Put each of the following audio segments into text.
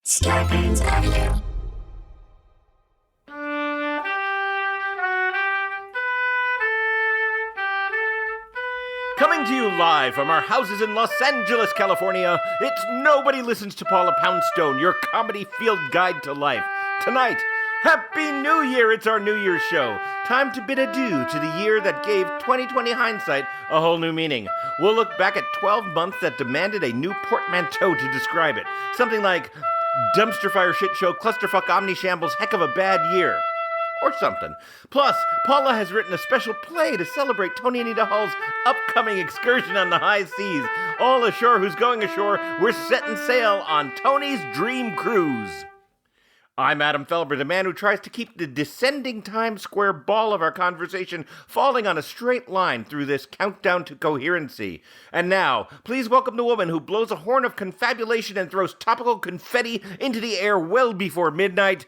Scarpins Avenue. Coming to you live from our houses in Los Angeles, California, it's Nobody Listens to Paula Poundstone, your comedy field guide to life. Tonight, Happy New Year! It's our New Year's show. Time to bid adieu to the year that gave 2020 hindsight a whole new meaning. We'll look back at 12 months that demanded a new portmanteau to describe it. Something like dumpster fire shit show, clusterfuck, omni shambles, heck of a bad year. Or something. Plus, Paula has written a special play to celebrate Toni and Anita Hall's upcoming excursion on the high seas. All ashore who's going ashore, we're setting sail on Toni's Dream Cruise. I'm Adam Felber, the man who tries to keep the descending Times Square ball of our conversation falling on a straight line through this countdown to coherency. And now, please welcome the woman who blows a horn of confabulation and throws topical confetti into the air well before midnight,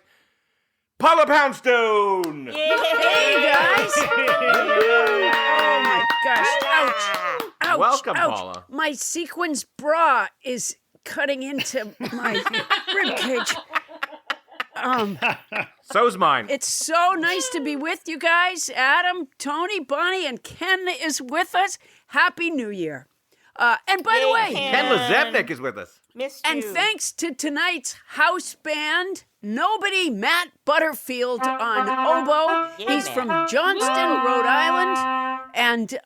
Paula Poundstone! Hey, guys! Oh, my gosh. Ouch. Ouch. Welcome, ouch. Paula. My sequins bra is cutting into my ribcage. So's mine. It's so nice to be with you guys. Adam, Toni, Bonnie, and Ken is with us. Happy New Year. And by the way... Ken Lezebnik is with us. Missed you. And thanks to tonight's house band, Nobody, Matt Butterfield on oboe. He's from Johnston, Rhode Island, and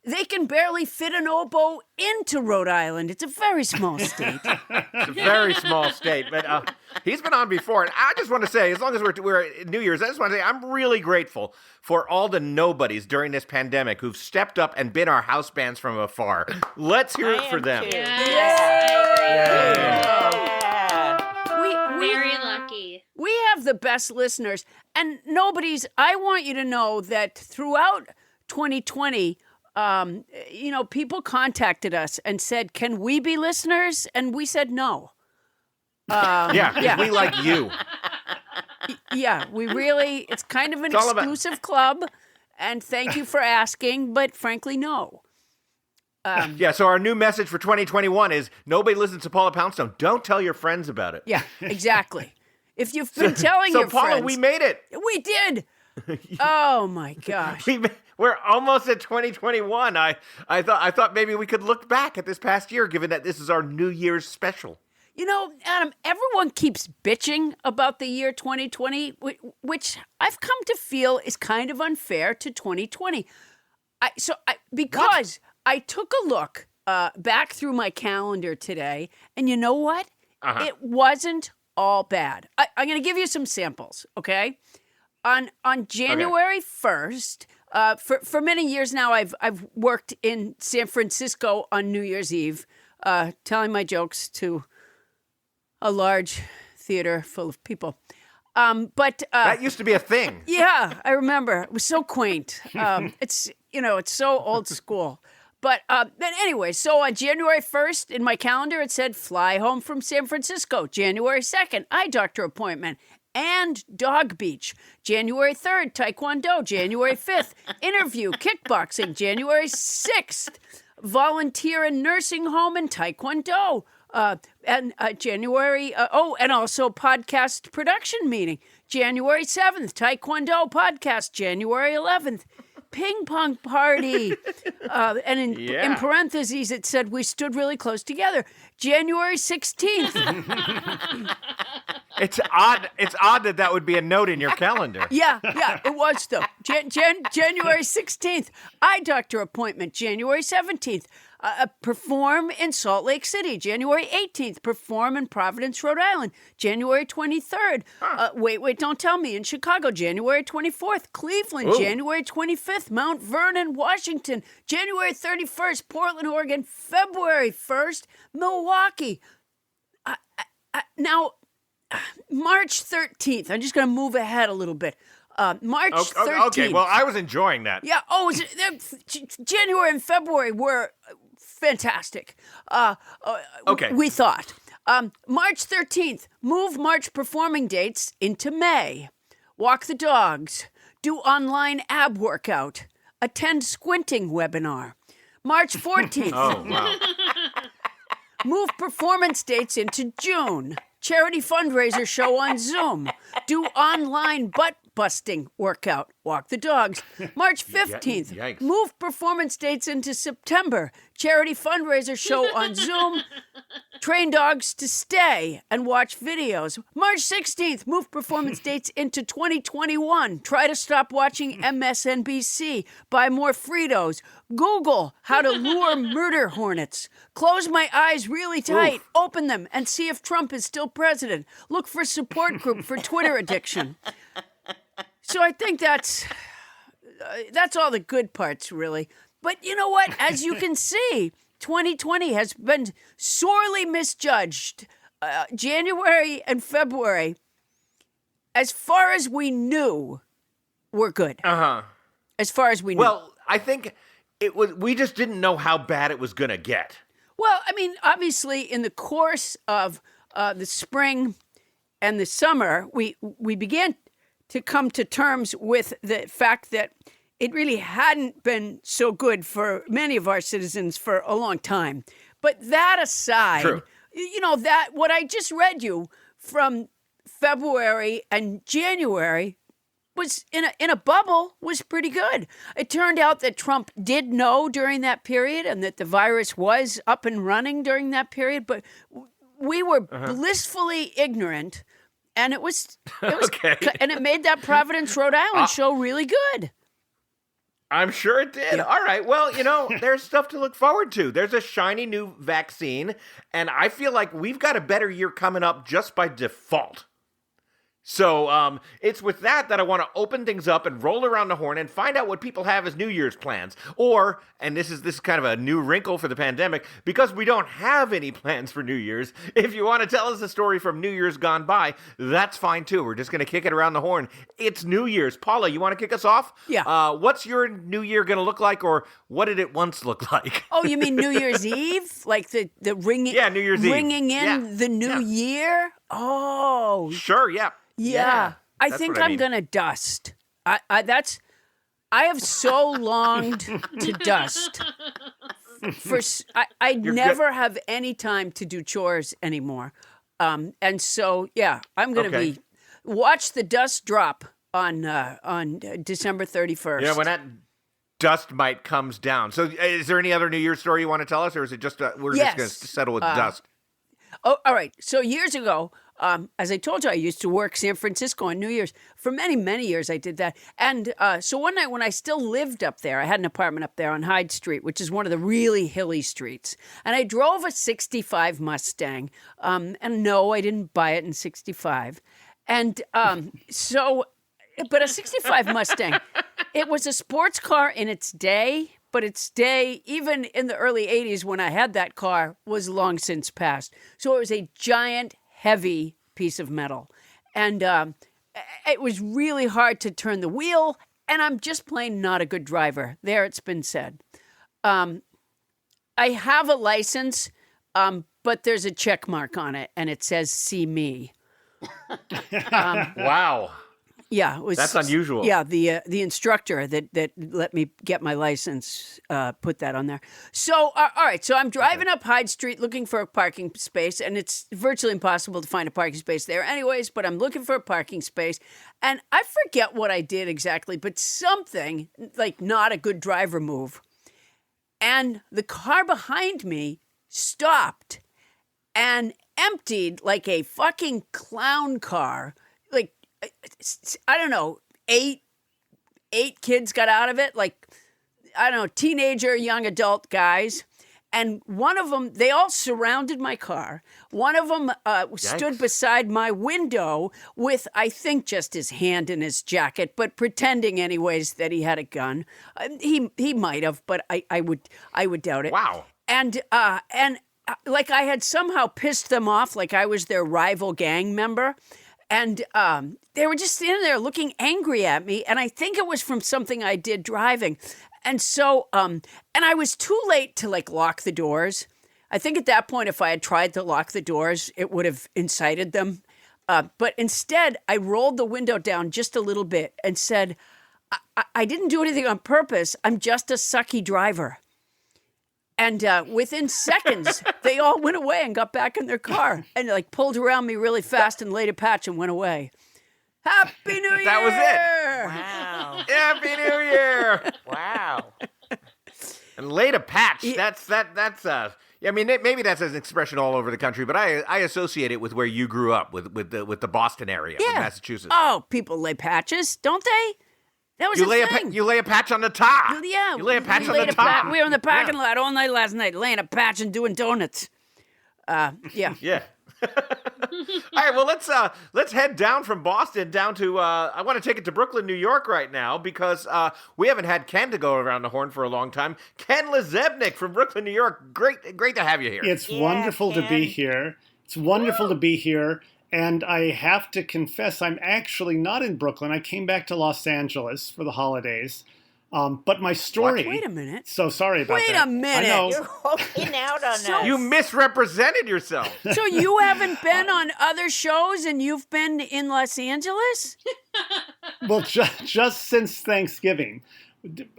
they can barely fit an oboe into Rhode Island. It's a very small state. It's a very small state, but he's been on before. And I just want to say, as long as we're at New Year's, I just want to say I'm really grateful for all the nobodies during this pandemic who've stepped up and been our house bands from afar. Let's hear it for them. Very lucky. We have the best listeners. And Nobodies, I want you to know that throughout 2020, people contacted us and said, can we be listeners? And we said no. We like you. Yeah, we really, it's kind of an exclusive club. And thank you for asking, but frankly, no. So our new message for 2021 is nobody listens to Paula Poundstone. Don't tell your friends about it. Yeah, exactly. If you've been telling your Paula, friends. we made it. We did. Oh, my gosh. We're almost at 2021. I thought maybe we could look back at this past year, given that this is our New Year's special. You know, Adam, everyone keeps bitching about the year 2020, which I've come to feel is kind of unfair to 2020. Because I took a look back through my calendar today, and you know what? It wasn't all bad. I'm going to give you some samples, okay? On January 1st, for many years now, I've worked in San Francisco on New Year's Eve, telling my jokes to a large theater full of people. But that used to be a thing. Yeah, I remember. It was so quaint. It's so old school. But anyway, so on January 1st in my calendar, it said fly home from San Francisco. January 2nd, eye doctor appointment and dog beach. January 3rd, taekwondo. January 5th, interview, kickboxing. January 6th, volunteer in nursing home and taekwondo. And also podcast production meeting. January 7th, taekwondo podcast. January 11th, ping pong party. And in parentheses, it said we stood really close together. January 16th. It's odd that would be a note in your calendar. Yeah, it was though. January 16th, eye doctor appointment. January 17th, perform in Salt Lake City. January 18th, perform in Providence, Rhode Island. January 23rd, wait, don't tell me, in Chicago. January 24th, Cleveland. Ooh. January 25th, Mount Vernon, Washington. January 31st, Portland, Oregon. February 1st, Milwaukee. Now, March 13th, I'm just going to move ahead a little bit. March 13th. Okay, well, I was enjoying that. Yeah, January and February were fantastic. Okay. We thought. March 13th, move March performing dates into May. Walk the dogs. Do online ab workout. Attend squinting webinar. March 14th. Oh, wow. Move performance dates into June. charity fundraiser show on Zoom. Do online butt busting workout. Walk the dogs. March 15th. Yikes. Move performance dates into September. Charity fundraiser show on Zoom. Train dogs to stay and watch videos. March 16th. Move performance dates into 2021. Try to stop watching MSNBC. Buy more Fritos. Google how to lure murder hornets. Close my eyes really tight. Oof. Open them and see if Trump is still president. Look for support group for Twitter addiction. So I think that's all the good parts, really. But you know what? As you can see, 2020 has been sorely misjudged. January and February, as far as we knew, were good. Uh-huh. As far as we knew. Well, I think we just didn't know how bad it was going to get. Well, I mean, obviously, in the course of the spring and the summer, we began to come to terms with the fact that it really hadn't been so good for many of our citizens for a long time. But that aside, True. you know, that what I just read you from February and January was in a bubble was pretty good. It turned out that Trump did know during that period and that the virus was up and running during that period, but we were blissfully ignorant, and it was Okay. and it made that Providence, Rhode Island show really good. I'm sure it did. Yeah. All right. Well, you know, there's stuff to look forward to. There's a shiny new vaccine, and I feel like we've got a better year coming up just by default. So it's with that I want to open things up and roll around the horn and find out what people have as New Year's plans. Or, and this is kind of a new wrinkle for the pandemic, because we don't have any plans for New Year's, if you want to tell us a story from New Year's gone by, that's fine too. We're just going to kick it around the horn. It's New Year's. Paula, you want to kick us off? Yeah. What's your New Year going to look like, or what did it once look like? Oh, you mean New Year's Eve? Like the ringing? Yeah, New Year's Eve. Ringing in Yeah. the new year? Oh, Sure, yeah. yeah. I that's think what I I'm mean. gonna dust. I have so longed to dust. I never have any time to do chores anymore, and so yeah, I'm gonna Okay. watch the dust drop on December 31st. Yeah, when that dust mite comes down. So is there any other New Year's story you want to tell us, or is it just we're Yes. just going to settle with dust? Oh, all right. So years ago, as I told you, I used to work San Francisco on New Year's. For many, many years, I did that. And so one night when I still lived up there, I had an apartment up there on Hyde Street, which is one of the really hilly streets. And I drove a 65 Mustang. And no, I didn't buy it in 65. And but a 65 Mustang, it was a sports car in its day. But its day, even in the early 80s when I had that car, was long since past. So it was a giant, heavy piece of metal. And it was really hard to turn the wheel, and I'm just plain not a good driver. There, it's been said. I have a license, but there's a check mark on it, and it says, "See me." Wow. Yeah, it was, That's unusual. Yeah, the instructor that let me get my license put that on there. So, all right, so I'm driving up Hyde Street looking for a parking space, and it's virtually impossible to find a parking space there anyways, but I'm looking for a parking space, and I forget what I did exactly, but something, like not a good driver move, and the car behind me stopped and emptied like a fucking clown car, like, I don't know, eight kids got out of it, like, I don't know, teenager, young adult guys. And one of them, they all surrounded my car. One of them stood beside my window with, I think, just his hand in his jacket, but pretending anyways that he had a gun. He might have, but I would doubt it. Wow. And like I had somehow pissed them off, like I was their rival gang member. And they were just standing there looking angry at me. And I think it was from something I did driving. And so, and I was too late to like lock the doors. I think at that point, if I had tried to lock the doors, it would have incited them. But instead, I rolled the window down just a little bit and said, I didn't do anything on purpose. I'm just a sucky driver. And within seconds, they all went away and got back in their car and like pulled around me really fast and laid a patch and went away. Happy New Year! That was it. Wow. Happy New Year! Wow. And laid a patch. That's I mean, maybe that's an expression all over the country, but I associate it with where you grew up, with the Boston area, with Massachusetts. Oh, people lay patches, don't they? That was a thing. You lay a patch on the top. Yeah. You lay a patch on the top. We were in the parking lot all night last night, laying a patch and doing donuts. Yeah. Yeah. All right, well, let's head down from Boston down to, I want to take it to Brooklyn, New York right now, because we haven't had Ken to go around the horn for a long time. Ken Lezebnik from Brooklyn, New York. Great to have you here. It's wonderful to be here. It's wonderful to be here. And I have to confess, I'm actually not in Brooklyn. I came back to Los Angeles for the holidays. But my story... Wait a minute. So sorry about that. Wait a minute. I know. You're hooking out on us. You misrepresented yourself. So you haven't been on other shows and you've been in Los Angeles? Well, just since Thanksgiving.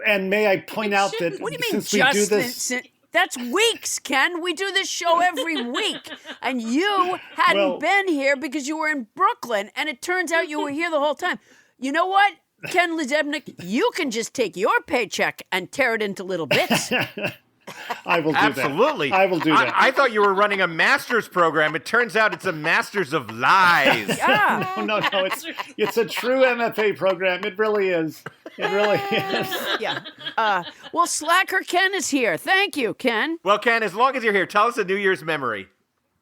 And may I point out that What do you mean, since we do this... That's weeks, Ken. We do this show every week. And you hadn't been here because you were in Brooklyn, and it turns out you were here the whole time. You know what, Ken Lezebnik? You can just take your paycheck and tear it into little bits. I will do Absolutely. that. I will do that. I thought you were running a master's program. It turns out it's a master's of lies. Yeah. No. It's a true MFA program. It really is. It really is. Yeah. Well, Slacker Ken is here. Thank you, Ken. Well, Ken, as long as you're here, tell us a New Year's memory.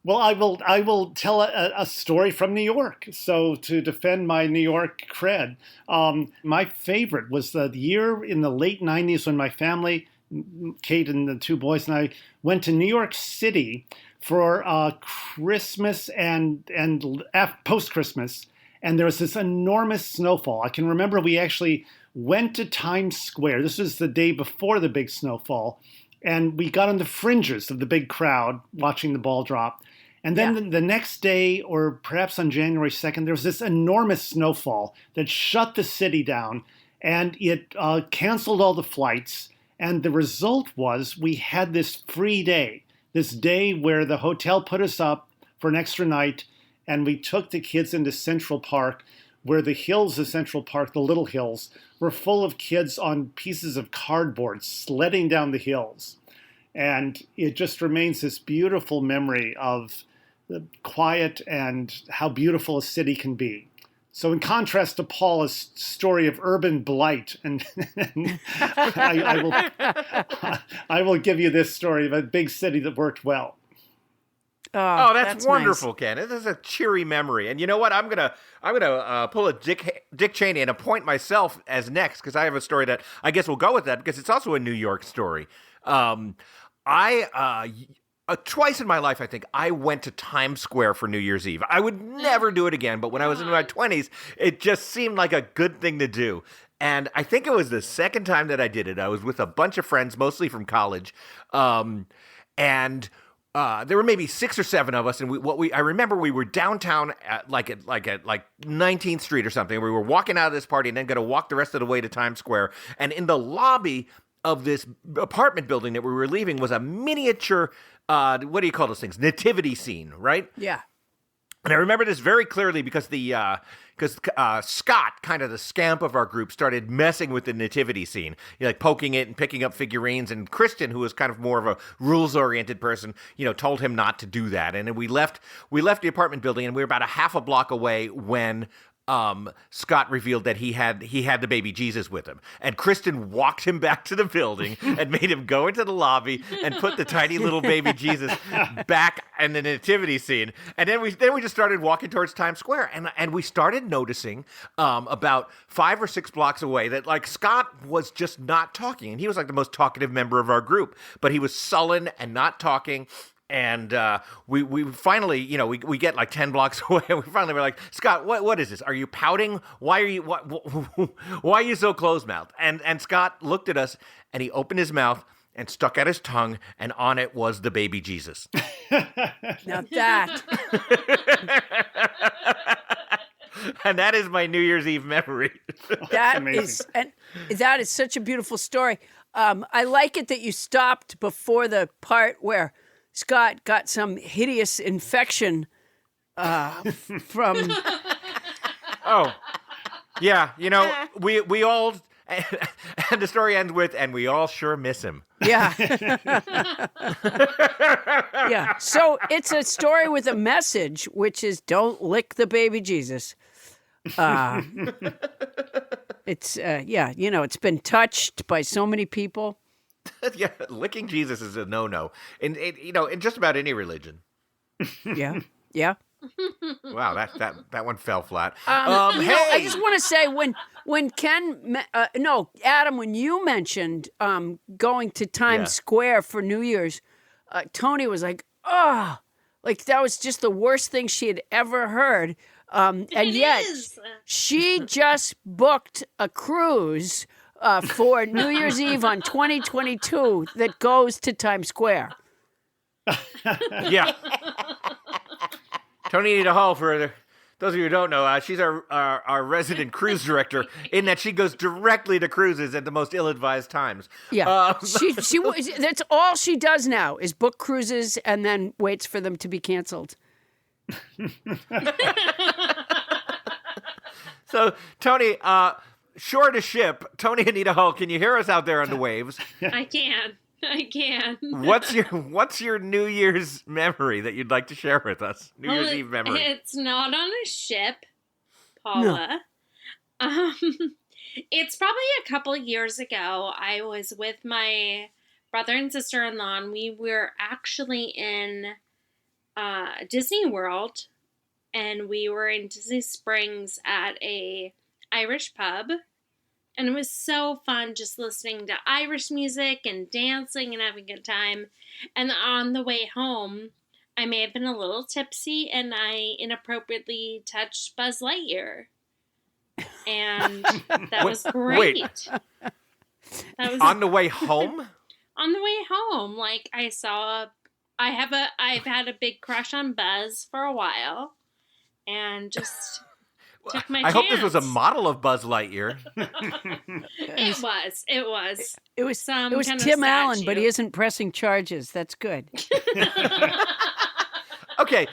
Well, I will tell a story from New York. So to defend my New York cred, my favorite was the year in the late 90s when my family, Kate and the two boys and I, went to New York City for Christmas and post-Christmas. And there was this enormous snowfall. I can remember we actually went to Times Square. This was the day before the big snowfall. And we got on the fringes of the big crowd watching the ball drop. And then the next day, or perhaps on January 2nd, there was this enormous snowfall that shut the city down. And it canceled all the flights. And the result was we had this free day, this day where the hotel put us up for an extra night. And we took the kids into Central Park, where the hills of Central Park, the little hills, were full of kids on pieces of cardboard sledding down the hills. And it just remains this beautiful memory of the quiet and how beautiful a city can be. So in contrast to Paula's story of urban blight, and I will give you this story of a big city that worked well. Oh, that's wonderful, nice. Ken. This is a cheery memory. And you know what? I'm gonna pull a Dick Cheney and appoint myself as next, because I have a story that I guess will go with that, because it's also a New York story. Twice in my life, I think, I went to Times Square for New Year's Eve. I would never do it again, but when I was in my 20s, it just seemed like a good thing to do. And I think it was the second time that I did it. I was with a bunch of friends, mostly from college, and there were maybe 6 or 7 of us, and I remember we were downtown at like 19th Street or something. We were walking out of this party and then going to walk the rest of the way to Times Square. And in the lobby of this apartment building that we were leaving was a miniature, what do you call those things? Nativity scene, right? Yeah. And I remember this very clearly because Scott, kind of the scamp of our group, started messing with the nativity scene, like poking it and picking up figurines. And Kristen, who was kind of more of a rules-oriented person, told him not to do that. And then we left the apartment building, and we were about a half a block away when Scott revealed that he had the baby Jesus with him. And Kristen walked him back to the building and made him go into the lobby and put the tiny little baby Jesus back in the nativity scene. And then we just started walking towards Times Square, and we started noticing about 5 or 6 blocks away that like Scott was just not talking. And he was like the most talkative member of our group, but he was sullen and not talking. And we finally, we get like 10 blocks away, and we finally were like, Scott, what is this? Are you pouting? Why are you so closed-mouthed? And Scott looked at us, and he opened his mouth and stuck out his tongue, and on it was the baby Jesus. Now that. And that is my New Year's Eve memory. That is such a beautiful story. I like it that you stopped before the part where Scott got some hideous infection from. Oh, yeah. We all, and the story ends with, and we all sure miss him. Yeah. Yeah. So it's a story with a message, which is don't lick the baby Jesus. It's it's been touched by so many people. Yeah, licking Jesus is a no-no in just about any religion. Yeah. Yeah. Wow, that one fell flat. I just want to say when Adam, when you mentioned going to Times Square for New Year's, Toni was like, oh, like that was just the worst thing she had ever heard. And yet she just booked a cruise for New Year's Eve on 2022 that goes to Times Square. Yeah. Toni Anita Hall, for those of you who don't know, she's our resident cruise director, in that she goes directly to cruises at the most ill-advised times. Yeah, that's all she does now is book cruises and then waits for them to be canceled. So, Toni, shore to ship, Toni Anita Hall, can you hear us out there on the waves? I can. What's your New Year's memory that you'd like to share with us? New Year's Eve memory. It's not on a ship, Paula. No. It's probably a couple years ago. I was with my brother and sister-in-law, and we were actually in Disney World, and we were in Disney Springs at a Irish pub. And it was so fun just listening to Irish music and dancing and having a good time. And on the way home, I may have been a little tipsy and I inappropriately touched Buzz Lightyear. And that was great. Wait. That was on the way home? On the way home. Like I've had a big crush on Buzz for a while. And just... took my I chance. hope this was a model of Buzz Lightyear. It was. It was some. It was kind Tim of Allen, but he statue. isn't pressing charges. That's good. Okay,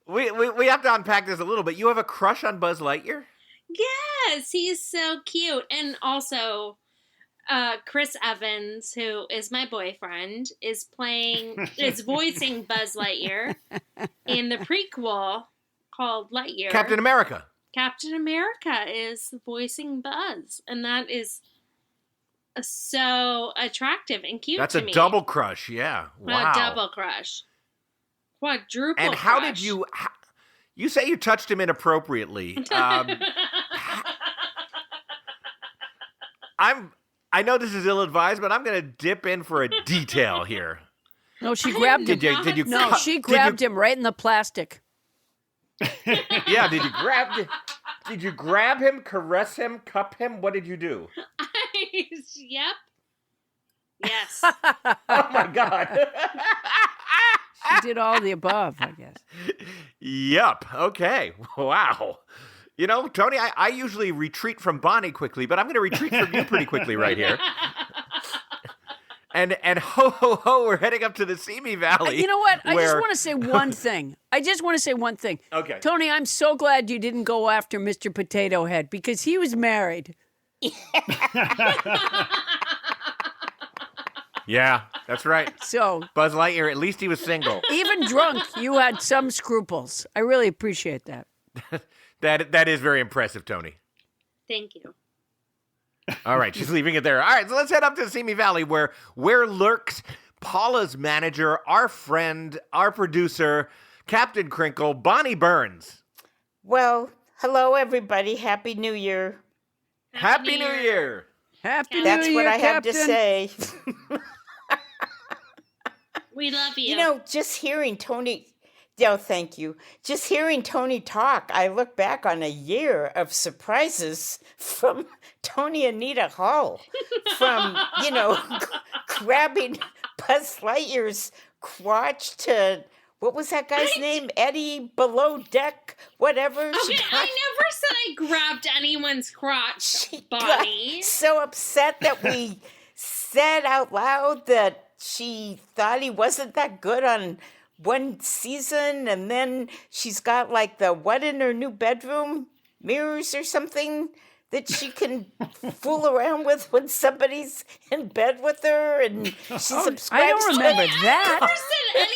we have to unpack this a little bit. You have a crush on Buzz Lightyear? Yes, he's so cute, and also Chris Evans, who is my boyfriend, is voicing Buzz Lightyear in the prequel called Lightyear. Captain America. Captain America is voicing Buzz, and that is so attractive and cute That's to a me. double crush, yeah. Wow. A double crush. Quadruple And how crush. did you say you touched him inappropriately. I know this is ill-advised, but I'm going to dip in for a detail here. No, she grabbed him. Did you? No, she grabbed him right in the plastic. Yeah, did you grab him, caress him, cup him? What did you do? Yep. Yes. Oh my God. She did all the above, I guess. Yep. Okay. Wow. You know, Toni, I usually retreat from Bonnie quickly, but I'm going to retreat from you pretty quickly right here. And ho, ho, ho, we're heading up to the Simi Valley. You know what? I just want to say one thing. Okay. Toni, I'm so glad you didn't go after Mr. Potato Head because he was married. Yeah, that's right. So Buzz Lightyear, at least he was single. even drunk, you had some scruples. I really appreciate that. That is very impressive, Toni. Thank you. All right, she's leaving it there. All right, so let's head up to the Simi Valley where lurks Paula's manager, our friend, our producer, Captain Crinkle, Bonnie Burns. Well, hello, everybody. Happy New Year. Happy New Year. Happy That's New Year, what I have Captain. to say. We love you. You know, just hearing Toni... Oh, thank you. Just hearing Toni talk, I look back on a year of surprises from Toni Anita Hall. From, grabbing Buzz Lightyear's crotch to, what was that guy's name? Eddie Below Deck, whatever. Okay, I never said I grabbed anyone's crotch, She Bonnie. got so upset that we said out loud that she thought he wasn't that good on one season, and then she's got like the what in her new bedroom? Mirrors or something that she can fool around with when somebody's in bed with her, and she subscribes I don't to remember it. that. Never said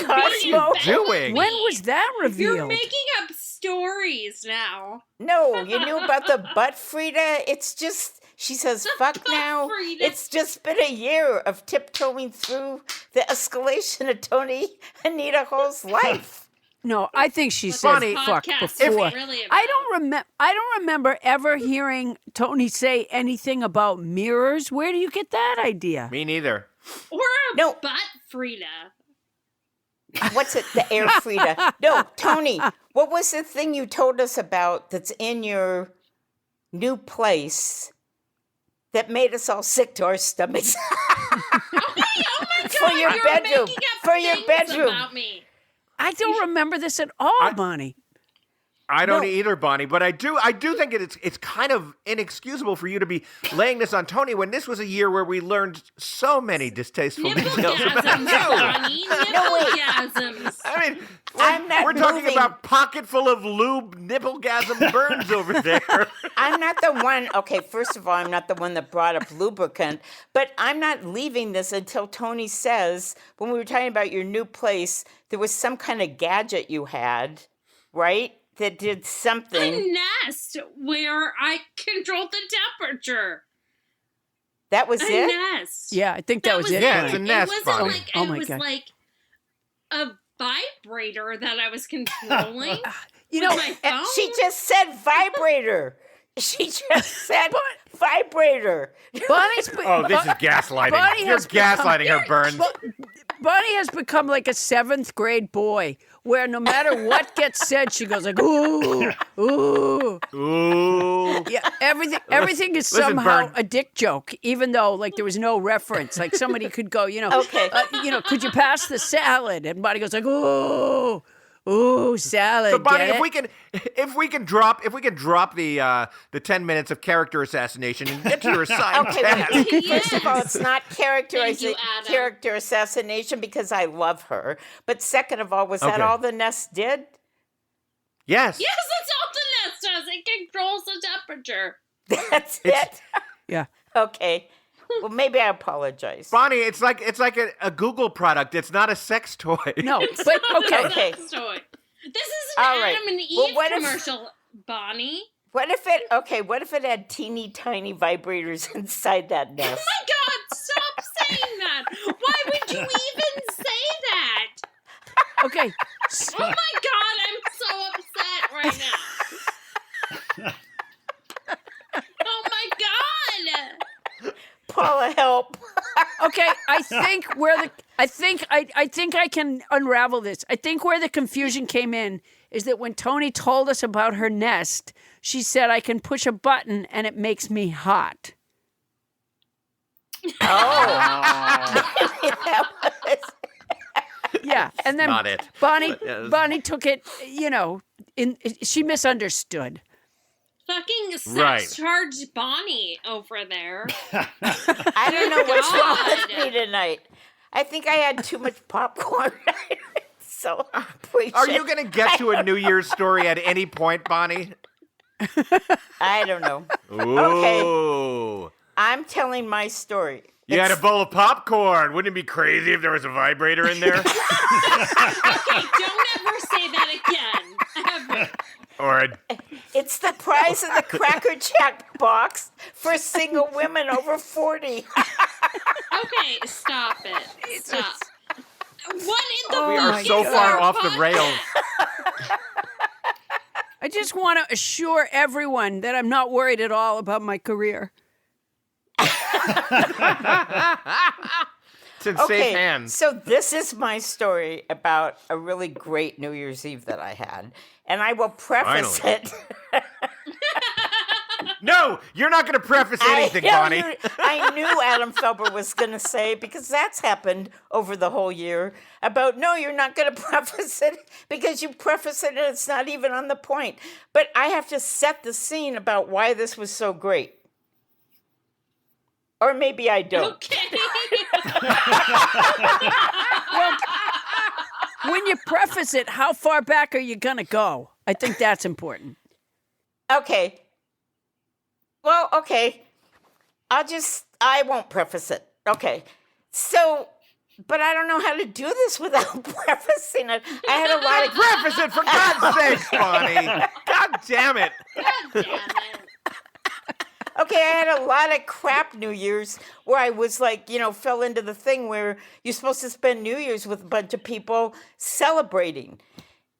anyone Cosmo. being in bed with Doing? me. When was that You're revealed? making up stories now. No, you knew about the butt Frida? It's just, she says, fuck butt now. Frida. It's just been a year of tiptoeing through the escalation of Toni Anita Hall's life. No, I think she said Bonnie, fuck podcast is before. really I about. don't remember ever hearing Toni say anything about mirrors. Where do you get that idea? Me neither. Or a No. butt Frida. What's it? The air Frida. No, Toni, what was the thing you told us about that's in your new place that made us all sick to our stomachs? Okay, oh my god, For your you're bedroom. making up For your things bedroom. about me. I don't remember this at all, Bonnie. I don't No. either, Bonnie, but I do think it's kind of inexcusable for you to be laying this on Toni when this was a year where we learned so many distasteful details about Nipplegasms, you. Bonnie. No, wait. Nipplegasms. I mean, I'm not we're talking moving. about pocket full of lube nipplegasm burns over there. I'm not the one, okay, first of all, I'm not the one that brought up lubricant, but I'm not leaving this until Toni says, when we were talking about your new place, there was some kind of gadget you had, right? That did something. A nest where I controlled the temperature. That was A it? nest. Yeah, I think that was it. Yeah, Bonnie. it's a nest, It wasn't Bonnie. like Oh it my was God. like a vibrator that I was controlling. You with know, my And phone. she just said vibrator. She just said vibrator. Bonnie's Oh, this is gaslighting. Bonnie You're has become- gaslighting her, Burns. Bonnie has become like a 7th grade boy, where no matter what gets said, she goes like, ooh, ooh. Ooh. Yeah, everything is listen, somehow Bern. a dick joke, even though like there was no reference. Like somebody could go, Okay. Could you pass the salad? And Bonnie goes like, ooh, ooh, salad. So, Bonnie, get if it? we can drop the 10 minutes of character assassination and get to your assigned Okay, task. wait. First of all, it's not Thank you, Adam. character assassination because I love her. But second of all, was that Okay. all the nest did? Yes. Yes, that's all the nest does. It controls the temperature. That's it? Yeah. Okay. Well, maybe I apologize. Bonnie, it's like a Google product. It's not a sex toy. No, but okay. Okay. Sex toy. This is All an right. Adam and Eve Well, what if- commercial, Bonnie. What if it had teeny tiny vibrators inside that nest? Oh my God! Stop saying that. Why would you even say that? Okay. Oh my God! I'm so upset right now. Oh my God! Paula, help. Okay, I think I can unravel this. I think where the confusion came in is that when Toni told us about her nest, she said I can push a button and it makes me hot. That was- Yeah, and then Not it. Bonnie Yes. Bonnie took it, she misunderstood. Fucking Right. sex-charged Bonnie over there. I don't know what's wrong with God. me tonight. I think I had too much popcorn. So Are you going to get to a New Year's story at any point, Bonnie? I don't know. Ooh. I'm telling my story. You had a It's- bowl of popcorn. Wouldn't it be crazy if there was a vibrator in there? Okay, don't ever say that again. Ever. Or a It's the prize of the Cracker Jack box for single women over 40. Okay, stop it. Stop. What in the we fuck are is so far our off the podcast? rails. I just want to assure everyone that I'm not worried at all about my career. It's in safe hands. So this is my story about a really great New Year's Eve that I had. And I will preface Finally. it. No, you're not going to preface anything, Bonnie. I knew Adam Felber was going to say, because that's happened over the whole year, about, no, you're not going to preface it because you preface it and it's not even on the point. But I have to set the scene about why this was so great. Or maybe I don't. Okay. Well, when you preface it, how far back are you going to go? I think that's important. Okay. Well, okay. I won't preface it. Okay. So, but I don't know how to do this without prefacing it. I had a lot of Preface it, for God's sake, Bonnie. God damn it. God damn it. Okay, I had a lot of crap New Year's where I was like, fell into the thing where you're supposed to spend New Year's with a bunch of people celebrating.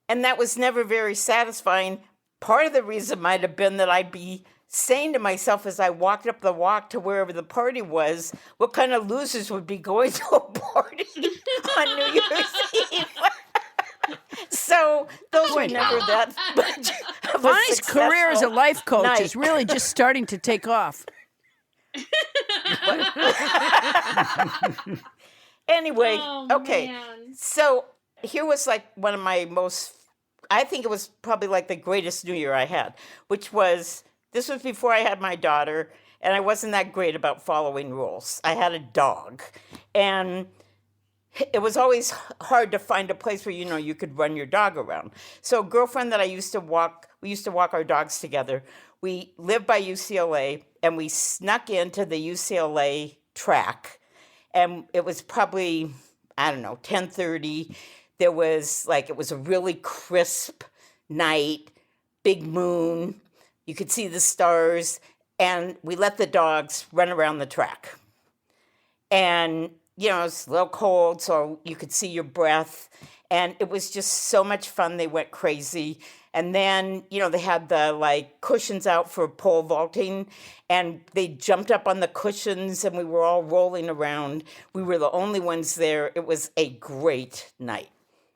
And that was never very satisfying. Part of the reason might have been that I'd be saying to myself as I walked up the walk to wherever the party was, what kind of losers would be going to a party on New Year's Eve? So those were never that much of a Bonnie's career as a successful life coach night. is really just starting to take off. Anyway, Oh, okay. man. So here was like one of my I think it was probably like the greatest New Year I had, this was before I had my daughter, and I wasn't that great about following rules. I had a dog, and it was always hard to find a place where, you could run your dog around. So a girlfriend that we used to walk our dogs together. We lived by UCLA, and we snuck into the UCLA track, and it was probably, 10:30. There was it was a really crisp night, big moon. You could see the stars, and we let the dogs run around the track. And, it's a little cold, so you could see your breath. And it was just so much fun. They went crazy. And then, they had the cushions out for pole vaulting, and they jumped up on the cushions, and we were all rolling around. We were the only ones there. It was a great night.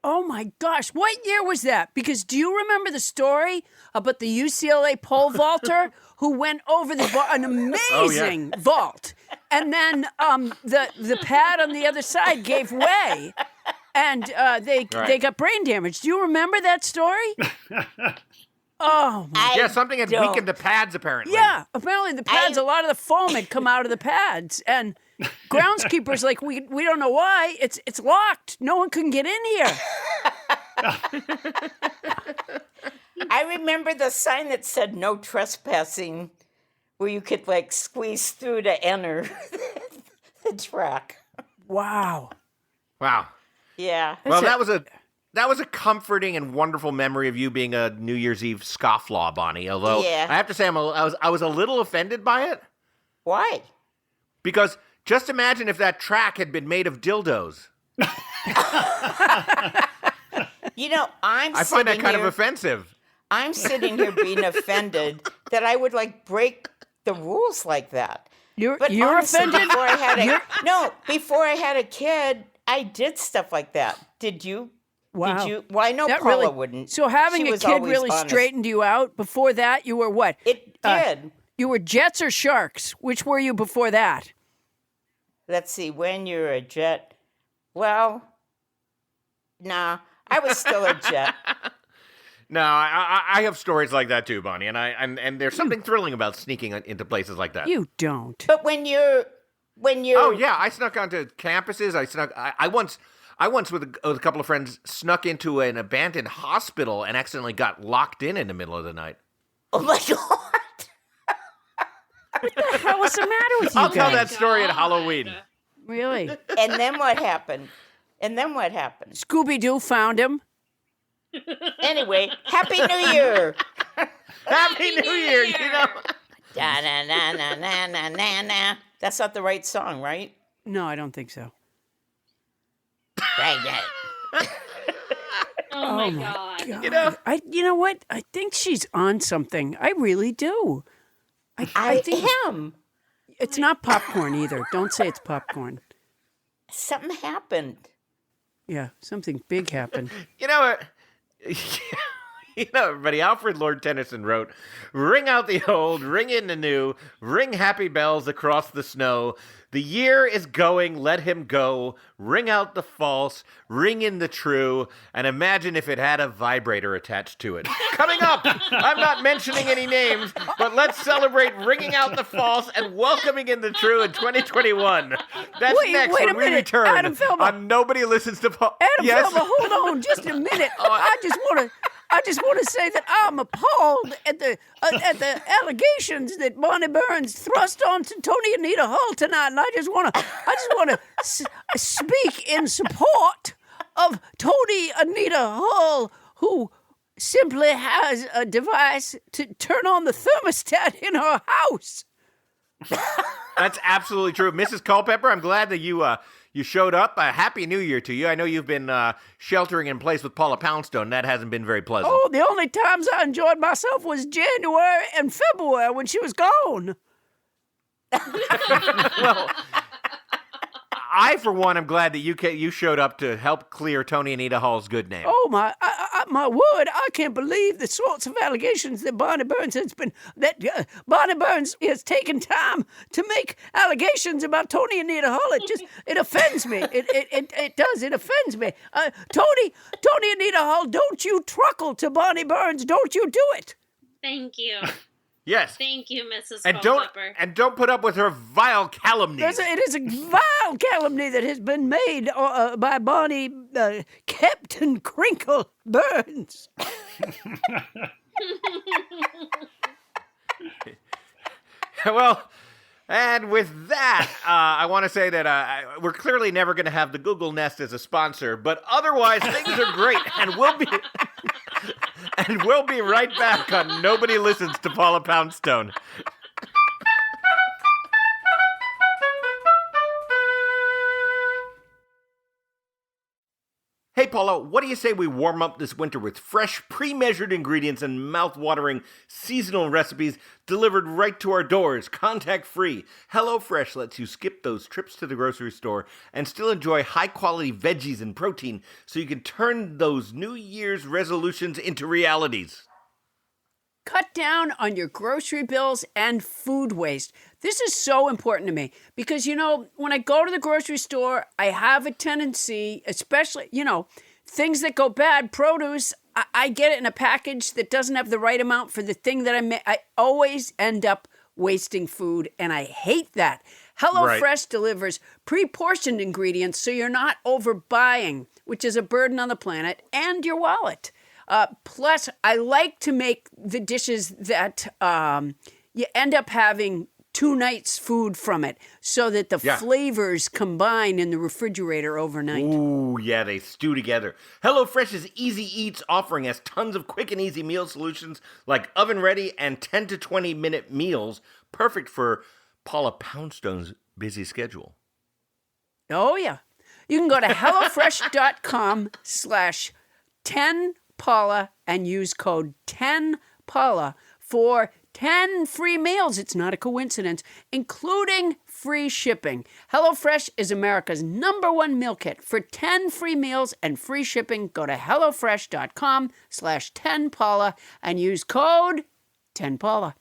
Oh my gosh, what year was that? Because do you remember the story about the UCLA pole vaulter who went over an amazing vault, and then the pad on the other side gave way, and they got brain damage. Do you remember that story? Oh my! Yeah, something had weakened the pads, apparently. Yeah, apparently the pads, a lot of the foam had come out of the pads, and groundskeepers we don't know why. It's locked. No one can get in here. I remember the sign that said no trespassing, where you could squeeze through to enter the track. Wow. Wow. Yeah. Well, that was a comforting and wonderful memory of you being a New Year's Eve scofflaw, Bonnie. Although Yeah. I have to say, I was a little offended by it Why? because just imagine if that track had been made of dildos. I find that kind of offensive. I'm sitting here being offended that I would break the rules like that. You're Honestly, offended? Before I had a kid, I did stuff like that. Did you? Wow. Did you? Well, I know That Paula really wouldn't. So having She a was kid always really honest. straightened you out. Before that, you were what? It did. You were Jets or Sharks? Which were you before that? Let's see. When you're a Jet, well, nah, I was still a Jet. No, I have stories like that too, Bonnie, and there's something thrilling about sneaking into places like that. You don't. But when you're Oh yeah, I snuck onto campuses. I once with a couple of friends snuck into an abandoned hospital and accidentally got locked in the middle of the night. Oh my God. What the hell was the matter with you I'll tell guys? that story at Halloween. Really? And then what happened? Scooby-Doo found him. Anyway, Happy New Year. Happy New Year, Da na na na na na na na. That's not the right song, right? No, I don't think so. Right. Oh my God. God. You know what? I think she's on something. I really do. I think am. it's not popcorn either. Don't say it's popcorn. Something happened. Yeah, something big happened. You know what? everybody, Alfred Lord Tennyson wrote, "Ring out the old, ring in the new, ring happy bells across the snow. The year is going, let him go. Ring out the false, ring in the true, and imagine if it had a vibrator attached to it." Coming up, I'm not mentioning any names, but let's celebrate ringing out the false and welcoming in the true in 2021. That's next wait a when we minute. return Adam Felber. on Nobody Listens to Paul. Adam Yes? Felber, hold on just a minute. I just want to say that I'm appalled at the allegations that Bonnie Burns thrust onto Toni Anita Hull tonight, and I just want to speak in support of Toni Anita Hull, who simply has a device to turn on the thermostat in her house. That's absolutely true. Mrs. Culpepper, I'm glad that you showed up. Happy New Year to you. I know you've been sheltering in place with Paula Poundstone. That hasn't been very pleasant. Oh, the only times I enjoyed myself was January and February when she was gone. Well, I, for one, am glad that you showed up to help clear Toni Anita Hall's good name. Oh, my word, I can't believe the sorts of allegations that Bonnie Burns Bonnie Burns has taken time to make allegations about Toni Anita Hull. It offends me. It does. It offends me. Toni Anita Hull, don't you truckle to Bonnie Burns. Don't you do it. Thank you. Yes. Thank you, Mrs. And Culpepper. don't put up with her vile calumnies. It is a vile calumny that has been made by Bonnie Captain Crinkle Burns. Well, and with that, I want to say that we're clearly never going to have the Google Nest as a sponsor, but otherwise things are great, and we'll be right back on Nobody Listens to Paula Poundstone. Hey, Paula, what do you say we warm up this winter with fresh, pre-measured ingredients and mouth-watering seasonal recipes delivered right to our doors, contact-free? HelloFresh lets you skip those trips to the grocery store and still enjoy high-quality veggies and protein so you can turn those New Year's resolutions into realities. Cut down on your grocery bills and food waste. This is so important to me because, when I go to the grocery store, I have a tendency, especially, things that go bad, produce, I get it in a package that doesn't have the right amount for the thing that I always end up wasting food, and I hate that. HelloFresh delivers pre-portioned ingredients so you're not overbuying, which is a burden on the planet and your wallet. Plus, I like to make the dishes that you end up having 2 nights' food from it so that the flavors combine in the refrigerator overnight. Ooh, yeah, they stew together. HelloFresh's Easy Eats offering has tons of quick and easy meal solutions like oven-ready and 10 to 20-minute meals, perfect for Paula Poundstone's busy schedule. Oh, yeah. You can go to HelloFresh.com/10Paula and use code 10Paula for 10 free meals. It's not a coincidence, including free shipping. HelloFresh is America's #1 meal kit. For 10 free meals and free shipping, go to HelloFresh.com/10Paula and use code 10Paula.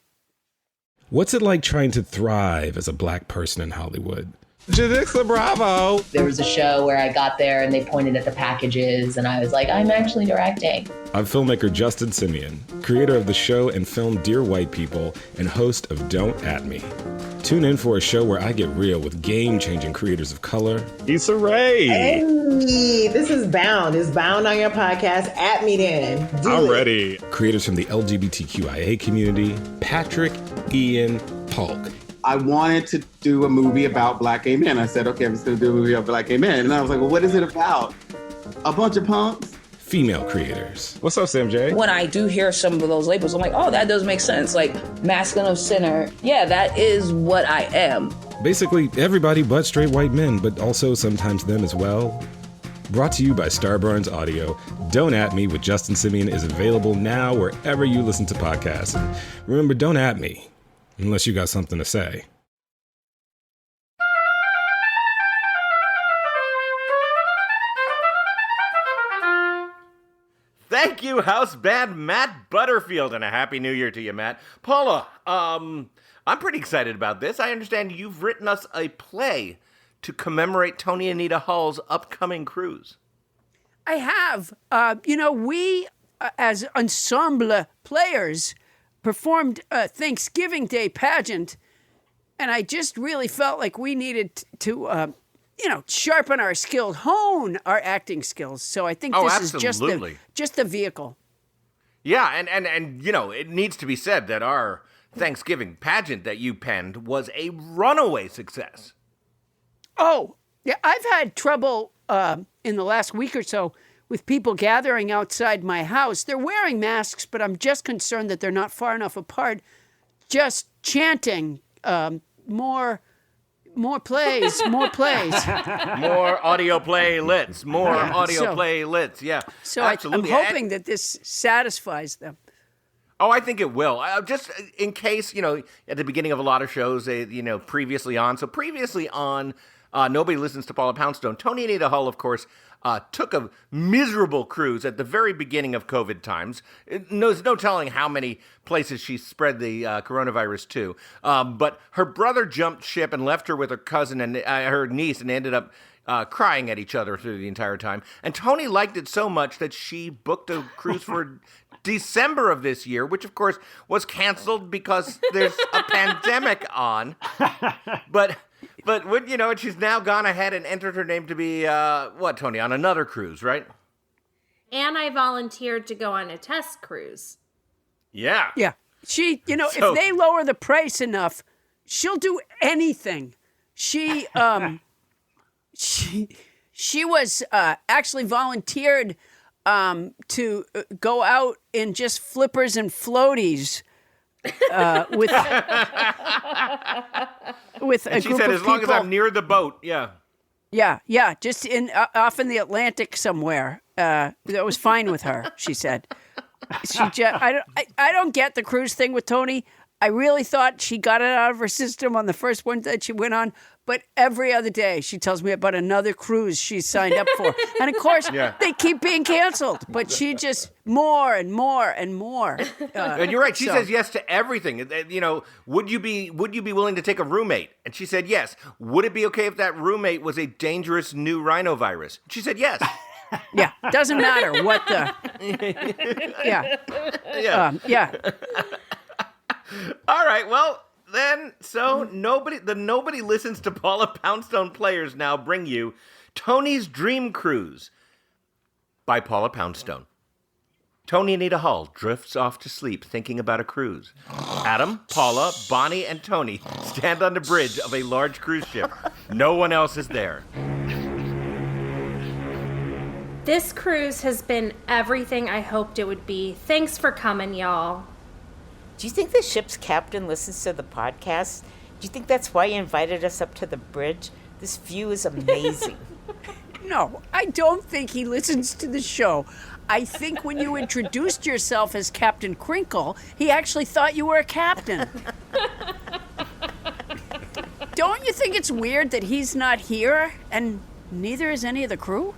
What's it like trying to thrive as a black person in Hollywood? Jadixa Bravo! There was a show where I got there and they pointed at the packages and I was like, I'm actually directing. I'm filmmaker Johnston, creator of the show and film Dear White People and host of Don't At Me. Tune in for a show where I get real with game-changing creators of color. Issa Rae! Hey, this is Bound. Is Bound on your podcast? At me then. I'm ready. Creators from the LGBTQIA community, Patrick, Ian, Polk. I wanted to do a movie about black gay men. I said, okay, I'm just going to do a movie about black gay men. And I was like, well, what is it about? A bunch of punks? Female creators. What's up, Sam J? When I do hear some of those labels, I'm like, oh, that does make sense. Like, masculine of center. Yeah, that is what I am. Basically, everybody but straight white men, but also sometimes them as well. Brought to you by Starburns Audio, Don't At Me with Justin Simeon is available now wherever you listen to podcasts. And remember, don't at me. Unless you got something to say. Thank you, house band Matt Butterfield, and a happy new year to you, Matt. Paula, I'm pretty excited about this. I understand you've written us a play to commemorate Toni Anita Hall's upcoming cruise. I have. We, as ensemble players, performed a Thanksgiving Day pageant, and I just really felt like we needed to, sharpen our skills, hone our acting skills. So I think this is just the vehicle. Yeah, and it needs to be said that our Thanksgiving pageant that you penned was a runaway success. Oh, yeah, I've had trouble in the last week or so with people gathering outside my house. They're wearing masks, but I'm just concerned that they're not far enough apart, just chanting more plays. More audio playlits, yeah. So absolutely. I'm hoping that this satisfies them. Oh, I think it will. Just in case, at the beginning of a lot of shows, previously on Nobody Listens to Paula Poundstone, Toni Anita Hall, of course, took a miserable cruise at the very beginning of COVID times. There's no telling how many places she spread the coronavirus to. But her brother jumped ship and left her with her cousin and her niece and ended up crying at each other through the entire time. And Toni liked it so much that she booked a cruise for December of this year, which, of course, was canceled because there's a pandemic on. But she's now gone ahead and entered her name to be, Toni, on another cruise, right? And I volunteered to go on a test cruise. Yeah. Yeah. She, if they lower the price enough, she'll do anything. She was actually volunteered to go out in just flippers and floaties with a she group said, of as long people. as I'm near the boat, yeah. Yeah, just off in the Atlantic somewhere. That was fine with her, she said. I don't get the cruise thing with Toni. I really thought she got it out of her system on the first one that she went on, but every other day she tells me about another cruise she signed up for. And of course, they keep being canceled, but she just more and more and more. And you're right. She says yes to everything. Would you be willing to take a roommate? And she said yes. Would it be okay if that roommate was a dangerous new rhinovirus? She said yes. Yeah, doesn't matter what the. Yeah. All right, well, then, so Nobody Listens to Paula Poundstone players now bring you Toni's Dream Cruise by Paula Poundstone. Toni Anita Hall drifts off to sleep thinking about a cruise. Adam, Paula, Bonnie, and Toni stand on the bridge of a large cruise ship. No one else is there. This cruise has been everything I hoped it would be. Thanks for coming, y'all. Do you think the ship's captain listens to the podcast? Do you think that's why he invited us up to the bridge? This view is amazing. No, I don't think he listens to the show. I think when you introduced yourself as Captain Crinkle, he actually thought you were a captain. Don't you think it's weird that he's not here and neither is any of the crew?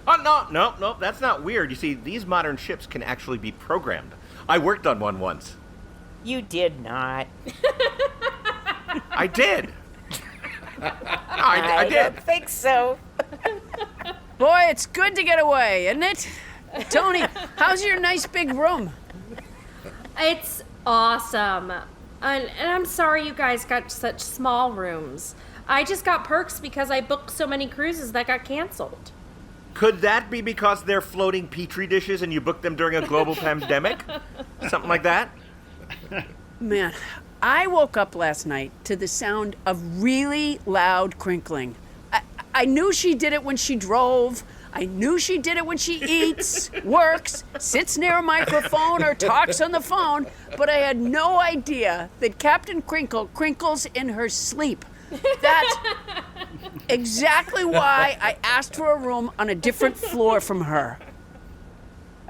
Oh, no, that's not weird. You see, these modern ships can actually be programmed. I worked on one once. You did not. I did. I did. I don't think so. Boy, it's good to get away, isn't it? Toni, how's your nice big room? It's awesome. And I'm sorry you guys got such small rooms. I just got perks because I booked so many cruises that got canceled. Could that be because they're floating Petri dishes and you booked them during a global pandemic? Something like that? Man, I woke up last night to the sound of really loud crinkling. I knew she did it when she drove. I knew she did it when she eats, works, sits near a microphone, or talks on the phone, but I had no idea that Captain Crinkle crinkles in her sleep. That's exactly why I asked for a room on a different floor from her.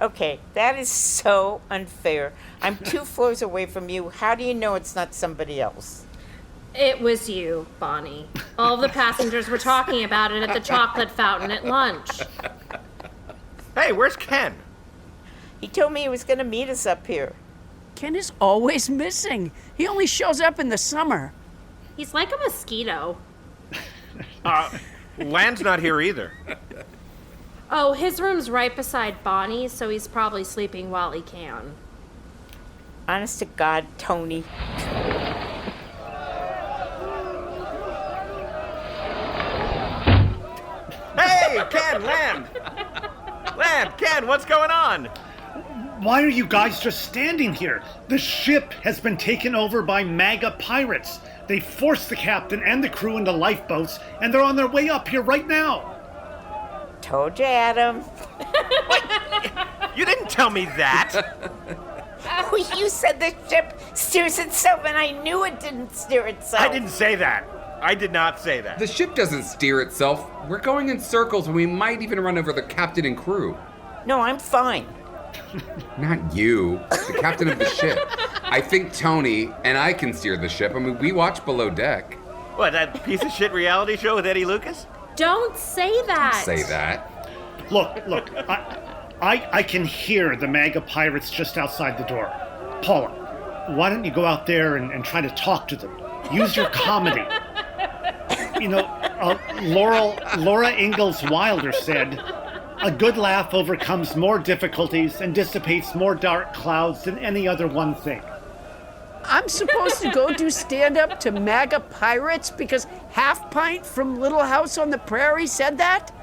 Okay, that is so unfair. I'm 2 floors away from you. How do you know it's not somebody else? It was you, Bonnie. All the passengers were talking about it at the chocolate fountain at lunch. Hey, where's Ken? He told me he was going to meet us up here. Ken is always missing. He only shows up in the summer. He's like a mosquito. Land's not here either. Oh, his room's right beside Bonnie, so he's probably sleeping while he can. Honest to God, Toni. Hey, Ken, Land! Land, Ken, what's going on? Why are you guys just standing here? The ship has been taken over by MAGA pirates. They forced the captain and the crew into lifeboats, and they're on their way up here right now. Told you, Adam. You didn't tell me that. You said the ship steers itself, and I knew it didn't steer itself. I didn't say that. I did not say that. The ship doesn't steer itself. We're going in circles, and we might even run over the captain and crew. No, I'm fine. Not you, the captain of the ship. I think Toni and I can steer the ship. I mean, we watch Below Deck. What, that piece of shit reality show with Eddie Lucas? Don't say that. Say that. Look, I can hear the MAGA pirates just outside the door. Paula, why don't you go out there and try to talk to them? Use your comedy. You know, Laura Ingalls Wilder said, "A good laugh overcomes more difficulties and dissipates more dark clouds than any other one thing." I'm supposed to go do stand-up to MAGA pirates because Half Pint from Little House on the Prairie said that?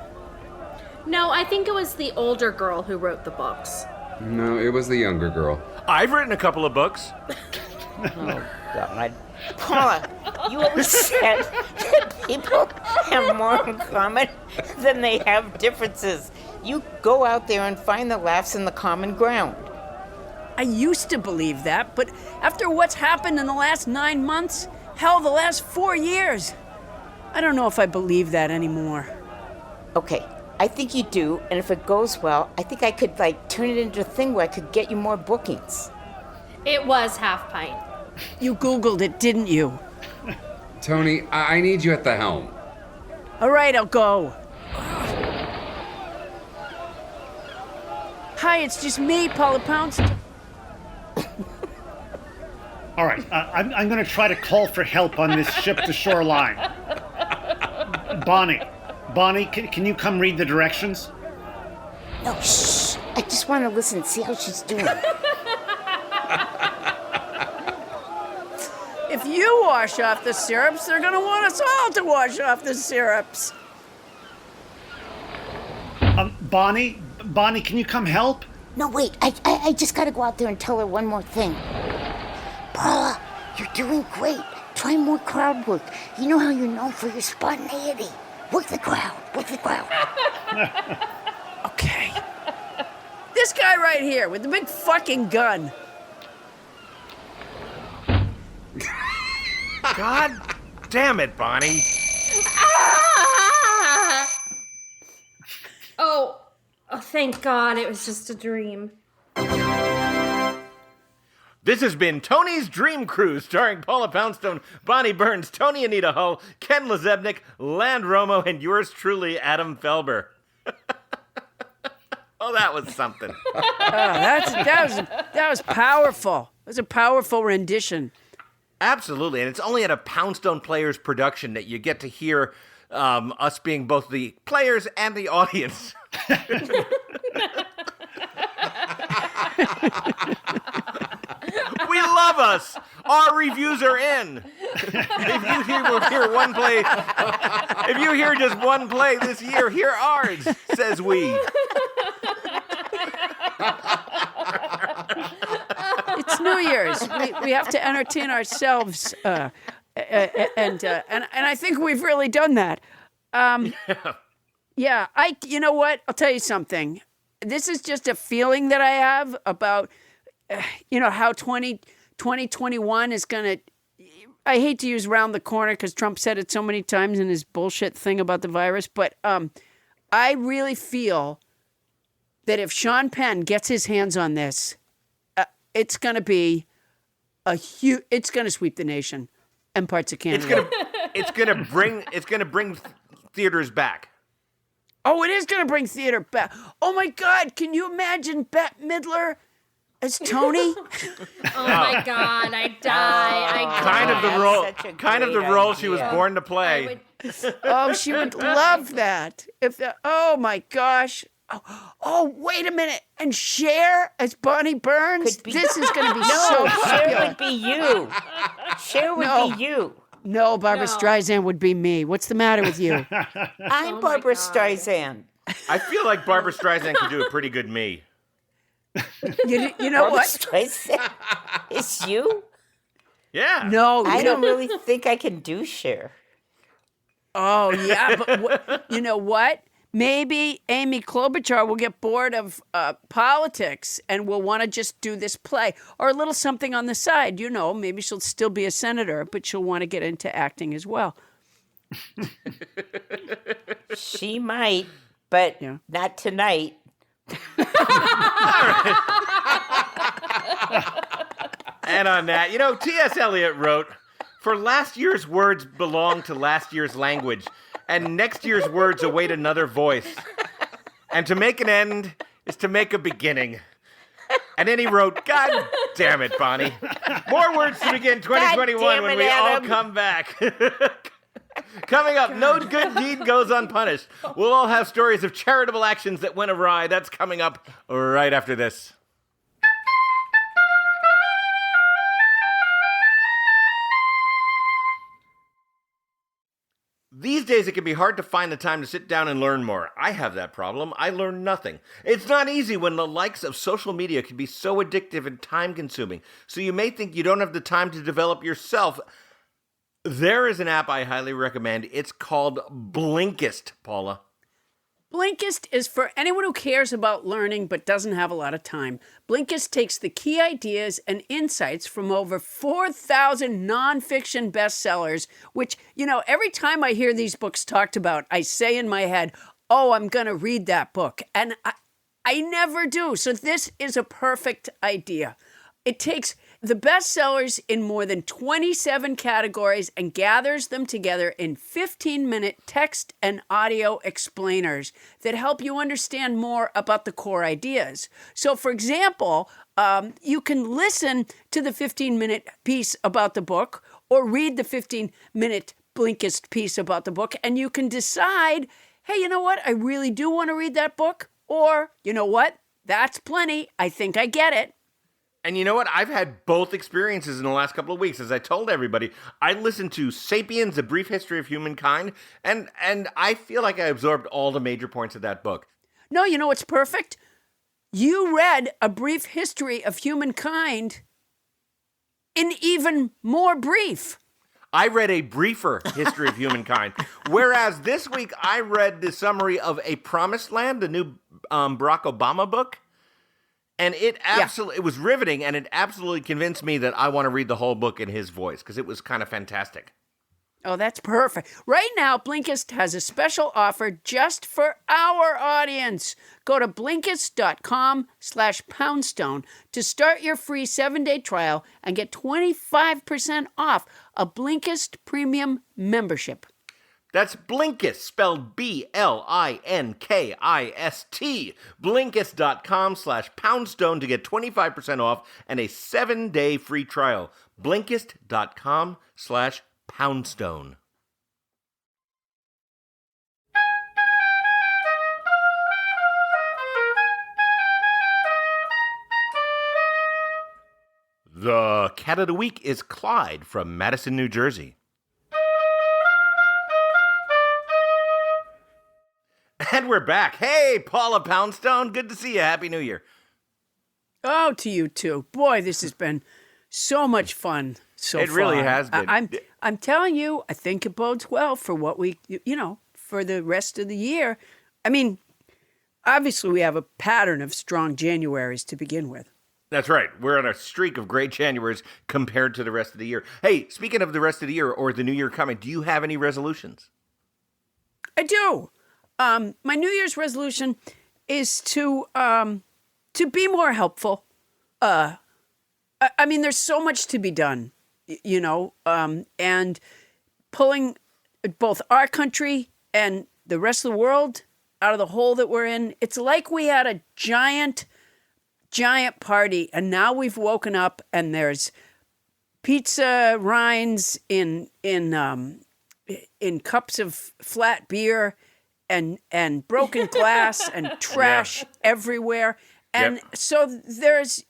No, I think it was the older girl who wrote the books. No, it was the younger girl. I've written a couple of books. Oh, God. Paula, you always said that people have more in common than they have differences. You go out there and find the laughs and the common ground. I used to believe that, but after what's happened in the last 9 months, hell, the last 4 years, I don't know if I believe that anymore. Okay, I think you do, and if it goes well, I think I could, turn it into a thing where I could get you more bookings. It was Half Pint. You Googled it, didn't you? Toni, I need you at the helm. All right, I'll go. Hi, it's just me, Paula Poundstone. All right, I'm going to try to call for help on this ship-to-shore line. Bonnie, can you come read the directions? No, shh. I just want to listen and see how she's doing. If you wash off the syrups, they're going to want us all to wash off the syrups. Bonnie, can you come help? No, wait. I just got to go out there and tell her one more thing. Paula, you're doing great. Try more crowd work. You know how you're known for your spontaneity. Work the crowd. Okay. This guy right here with the big fucking gun. God damn it, Bonnie. Oh, thank God it was just a dream. This has been Toni's Dream Cruise, starring Paula Poundstone, Bonnie Burns, Toni Anita Hull, Ken Lazebnik, Land Romo, and yours truly, Adam Felber. Oh, that was something. That was powerful. It was a powerful rendition. Absolutely, and it's only at a Poundstone Players production that you get to hear us being both the players and the audience. We love us. Our reviews are in. If you hear just one play this year, hear ours, says we. It's New Year's. We have to entertain ourselves, and I think we've really done that. Yeah. You know what? I'll tell you something. This is just a feeling that I have about, how 2021 is going to. I hate to use round the corner because Trump said it so many times in his bullshit thing about the virus, but I really feel that if Sean Penn gets his hands on this, it's going to be it's going to sweep the nation and parts of Canada. It's going to bring theaters back. Oh, it is going to bring theater back. Oh, my God. Can you imagine Bette Midler as Toni? Oh my God, I die. Kind of the role she was born to play. Oh, she would love that. Oh, my gosh. Oh, wait a minute. And Cher as Bonnie Burns? This is going to be so popular. Cher would be you. Cher would be you. No, Barbara Streisand would be me. What's the matter with you? I'm Barbara Streisand. I feel like Barbara Streisand could do a pretty good me. You know Barbara what? Streisand? It's you? Yeah. No, I don't really think I can do Cher. Oh, yeah, but you know what? Maybe Amy Klobuchar will get bored of politics and will want to just do this play or a little something on the side. You know, maybe she'll still be a senator, but she'll want to get into acting as well. She might, but not tonight. And on that, T.S. Eliot wrote, "For last year's words belong to last year's language, and next year's words await another voice. And to make an end is to make a beginning." And then he wrote, "God damn it, Bonnie. More words to begin 2021 when we all come back." Coming up, no good deed goes unpunished. We'll all have stories of charitable actions that went awry. That's coming up right after this. These days, it can be hard to find the time to sit down and learn more. I have that problem. I learn nothing. It's not easy when the likes of social media can be so addictive and time-consuming. So you may think you don't have the time to develop yourself. There is an app I highly recommend. It's called Blinkist, Paula. Blinkist is for anyone who cares about learning but doesn't have a lot of time. Blinkist takes the key ideas and insights from over 4,000 nonfiction bestsellers, which, every time I hear these books talked about, I say in my head, oh, I'm going to read that book. And I never do. So this is a perfect idea. It takes the bestsellers in more than 27 categories and gathers them together in 15-minute text and audio explainers that help you understand more about the core ideas. So, for example, you can listen to the 15-minute piece about the book or read the 15-minute Blinkist piece about the book, and you can decide, hey, you know what? I really do want to read that book. Or, you know what? That's plenty. I think I get it. And you know what? I've had both experiences in the last couple of weeks. As I told everybody, I listened to Sapiens, A Brief History of Humankind, and I feel like I absorbed all the major points of that book. No, you know what's perfect? You read A Brief History of Humankind in even more brief. I read a briefer history of humankind, whereas this week I read the summary of A Promised Land, the new Barack Obama book. And it was riveting, and it absolutely convinced me that I want to read the whole book in his voice, because it was kind of fantastic. Oh, that's perfect. Right now, Blinkist has a special offer just for our audience. Go to Blinkist.com/Poundstone to start your free 7-day trial and get 25% off a Blinkist Premium membership. That's Blinkist, spelled Blinkist. Blinkist.com/Poundstone to get 25% off and a 7-day free trial. Blinkist.com/Poundstone. The cat of the week is Clyde from Madison, New Jersey. And we're back. Hey, Paula Poundstone. Good to see you. Happy New Year. Oh, to you too. Boy, this has been so much fun so far. It really has been. I'm telling you, I think it bodes well for what we, for the rest of the year. I mean, obviously we have a pattern of strong Januaries to begin with. That's right. We're on a streak of great Januaries compared to the rest of the year. Hey, speaking of the rest of the year or the new year coming, do you have any resolutions? I do. My New Year's resolution is to be more helpful. I mean, there's so much to be done, and pulling both our country and the rest of the world out of the hole that we're in. It's like we had a giant party, and now we've woken up and there's pizza rinds in cups of flat beer and broken glass and trash everywhere. And so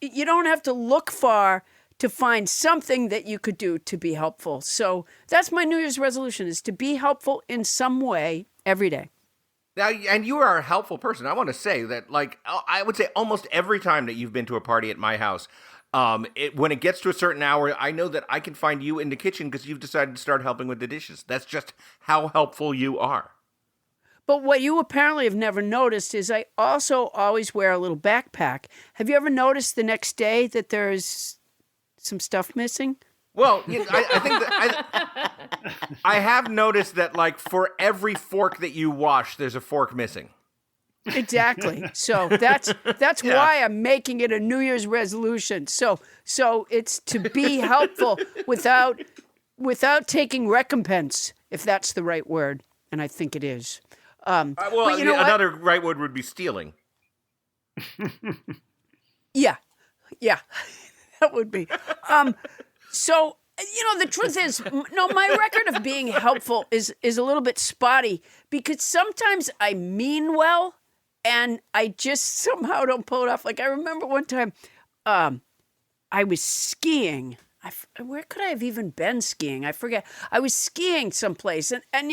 you don't have to look far to find something that you could do to be helpful. So that's my New Year's resolution, is to be helpful in some way every day. Now, and you are a helpful person. I want to say that, like, I would say almost every time that you've been to a party at my house, when it gets to a certain hour, I know that I can find you in the kitchen because you've decided to start helping with the dishes. That's just how helpful you are. But what you apparently have never noticed is I also always wear a little backpack. Have you ever noticed the next day that there's some stuff missing? Well, I think that I have noticed that, like, for every fork that you wash, there's a fork missing. Exactly. So that's why I'm making it a New Year's resolution. So it's to be helpful without taking recompense, if that's the right word, and I think it is. Well, you know another right word would be stealing. Yeah, that would be. So, the truth is, no, my record of being helpful is a little bit spotty because sometimes I mean well and I just somehow don't pull it off. Like, I remember one time I was skiing. Where could I have even been skiing? I forget. I was skiing someplace. And I'm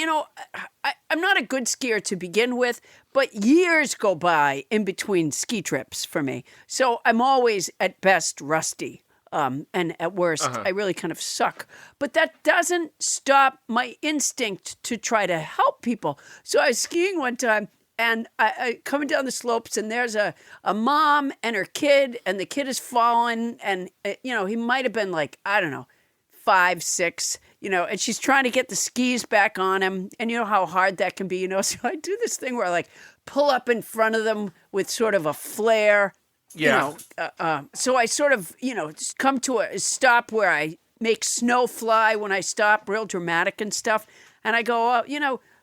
not a good skier to begin with, but years go by in between ski trips for me. So I'm always, at best, rusty. And at worst, I really kind of suck. But that doesn't stop my instinct to try to help people. So I was skiing one time, and I coming down the slopes, and there's a mom and her kid, and the kid has fallen, and, he might have been like, I don't know, 5, 6, and she's trying to get the skis back on him, and you know how hard that can be, So I do this thing where I, like, pull up in front of them with sort of a flare. So I sort of, just come to a stop where I make snow fly when I stop, real dramatic and stuff. And I go,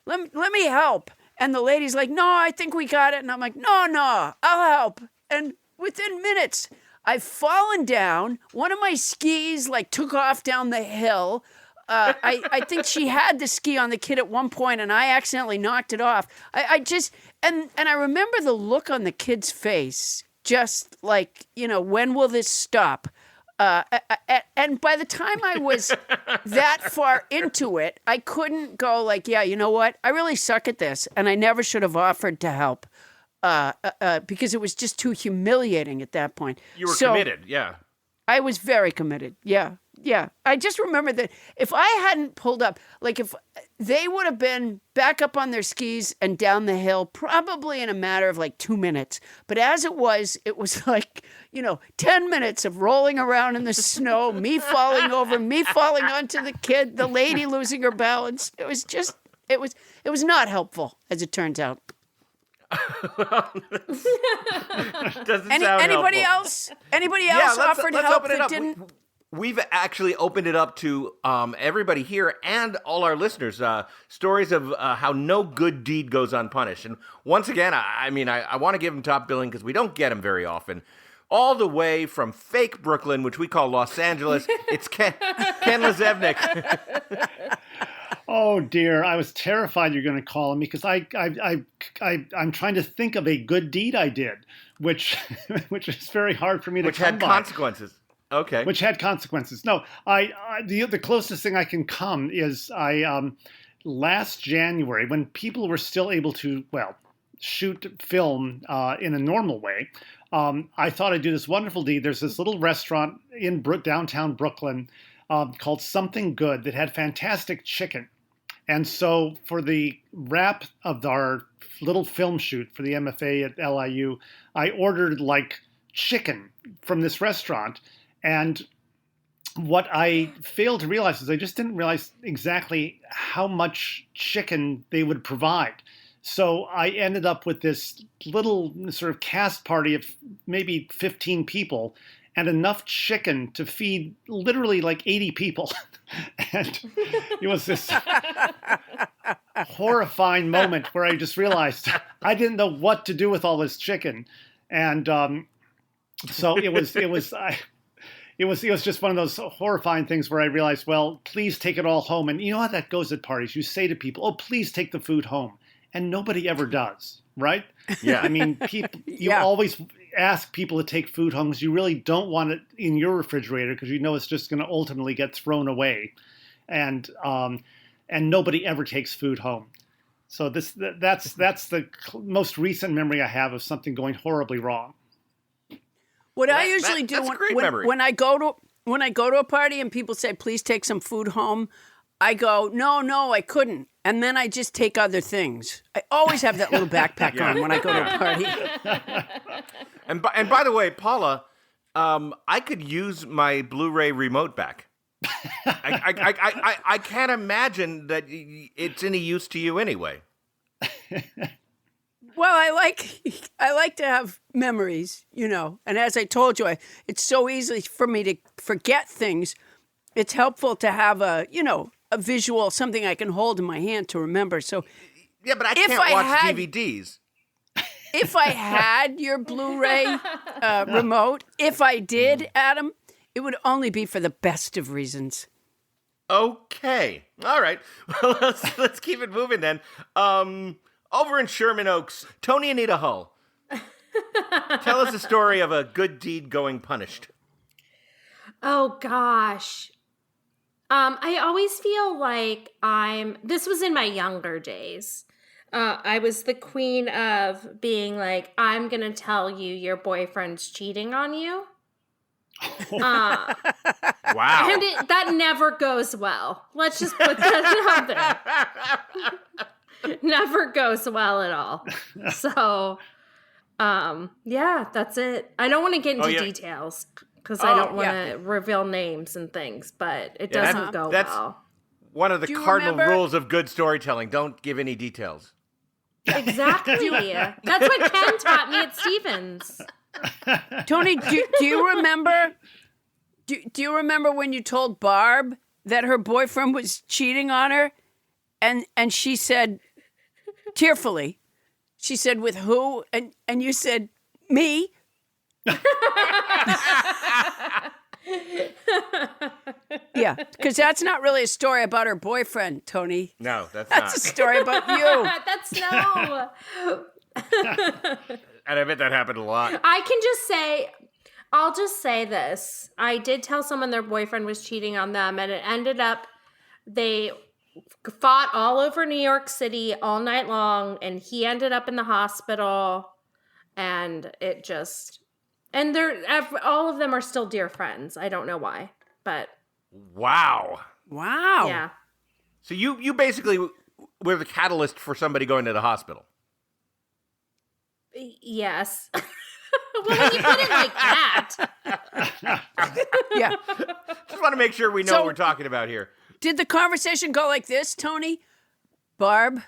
let me help. And the lady's like, no, I think we got it. And I'm like, no, I'll help. And within minutes, I've fallen down. One of my skis, like, took off down the hill. I think she had the ski on the kid at one point, and I accidentally knocked it off. I remember the look on the kid's face. Just like, when will this stop? And by the time I was that far into it, I couldn't go like, yeah, you know what? I really suck at this. And I never should have offered to help because it was just too humiliating at that point. You were committed, yeah. I was very committed, yeah. I just remember that if I hadn't pulled up, like if they would have been back up on their skis and down the hill, probably in a matter of like 2 minutes. But as it was like, 10 minutes of rolling around in the snow, me falling over, me falling onto the kid, the lady losing her balance. It was not helpful, as it turns out. Anybody else offered help that didn't? We've actually opened it up to everybody here and all our listeners. Stories of how no good deed goes unpunished. And once again, I want to give them top billing because we don't get them very often. All the way from fake Brooklyn, which we call Los Angeles, it's Ken Lazevnik. Oh dear, I was terrified you're going to call him because I'm trying to think of a good deed I did, which is very hard for me to come by. Which had consequences. Okay. Which had consequences. No, the closest thing I can come is last January, when people were still able to, shoot film in a normal way, I thought I'd do this wonderful deed. There's this little restaurant in downtown Brooklyn called Something Good that had fantastic chicken. And so for the wrap of our little film shoot for the MFA at LIU, I ordered like chicken from this restaurant. And what I failed to realize is I just didn't realize exactly how much chicken they would provide. So I ended up with this little sort of cast party of maybe 15 people and enough chicken to feed literally like 80 people. And it was this horrifying moment where I just realized I didn't know what to do with all this chicken, and so it was just one of those horrifying things where I realized, well, please take it all home. And you know how that goes at parties. You say to people, oh, please take the food home. And nobody ever does, right? Yeah. I mean, you always ask people to take food home because you really don't want it in your refrigerator because you know it's just going to ultimately get thrown away. And nobody ever takes food home. So that's the most recent memory I have of something going horribly wrong. What I usually do when I go to a party and people say, please take some food home, I go, no, I couldn't. And then I just take other things. I always have that little backpack on when I go to a party. And by the way, Paula, I could use my Blu-ray remote back. I can't imagine that it's any use to you anyway. Well, I like to have memories, and as I told you, it's so easy for me to forget things. It's helpful to have a visual, something I can hold in my hand to remember. So, yeah, but I can't watch DVDs. If I had your Blu-ray remote, if I did, Adam, it would only be for the best of reasons. Okay, all right. Well, let's keep it moving then. Over in Sherman Oaks, Toni Anita Hull. Tell us the story of a good deed going punished. Oh, gosh. I always feel like this was in my younger days. I was the queen of being like, I'm going to tell you your boyfriend's cheating on you. Wow. And that never goes well. Let's just put that out there. Never goes well at all. So, yeah, that's it. I don't want to get into details because I don't want to reveal names and things, but it doesn't go well. One of the cardinal rules of good storytelling. Don't give any details. Exactly. That's what Ken taught me at Stevens. Toni, do you remember? Do you remember when you told Barb that her boyfriend was cheating on her, and she said, tearfully, she said, "With who?" And you said, "Me." Yeah, because that's not really a story about her boyfriend, Toni. No, that's a story about you. That's no. And I bet that happened a lot. I'll just say this. I did tell someone their boyfriend was cheating on them, and it ended up they fought all over New York City all night long, and he ended up in the hospital, and all of them are still dear friends. I don't know why, but wow. Yeah. So you basically were the catalyst for somebody going to the hospital. Yes. Well, when you put it like that. Yeah. Just want to make sure we know what we're talking about here. Did the conversation go like this, Toni? Barb,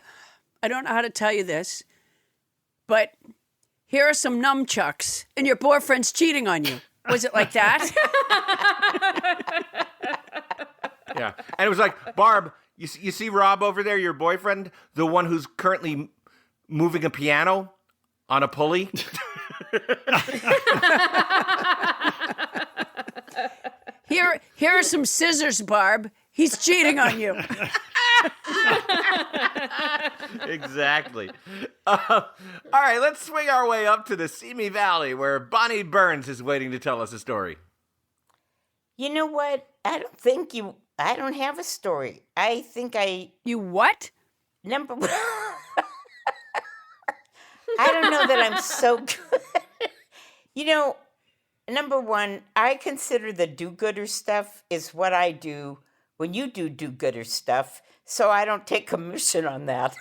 I don't know how to tell you this, but here are some nunchucks, and your boyfriend's cheating on you. Was it like that? Yeah. And it was like, Barb, you see Rob over there, your boyfriend, the one who's currently moving a piano on a pulley? Here are some scissors, Barb. He's cheating on you. Exactly. All right, let's swing our way up to the Simi Valley where Bonnie Burns is waiting to tell us a story. You know what? I don't have a story. I think You what? Number one. I don't know that I'm so good. Number one, I consider the do-gooder stuff is what I do when you do-gooder stuff, so I don't take commission on that.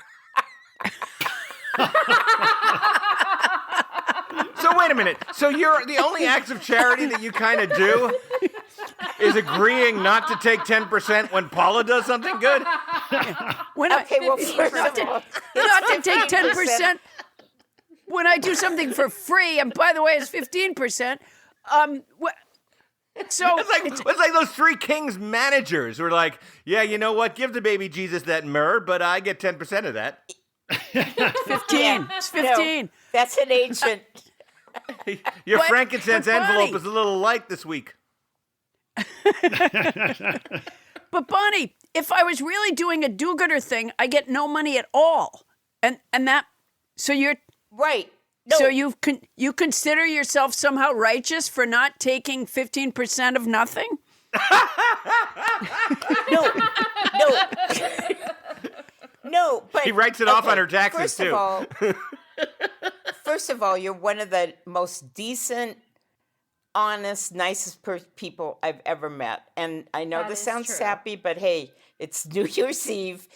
So wait a minute. So you're the only acts of charity that you kind of do is agreeing not to take 10% when Paula does something good? First of all, not to take 10%. When I do something for free, and by the way, it's 15%. So it's like those Three Kings managers who are like, yeah, you know what? Give the baby Jesus that myrrh, but I get 10% of that. 15. It's 15. No, that's an ancient. Your But- frankincense but envelope Bonnie- is a little light this week. But Bonnie, if I was really doing a do-gooder thing, I get no money at all. And that, so you're, Right. No. so you consider yourself somehow righteous for not taking 15% of nothing? No. No, but He writes it off on her taxes, first too. First of all, you're one of the most decent, honest, nicest people I've ever met. And I know That this is sounds true. sappy, but hey, it's New Year's Eve.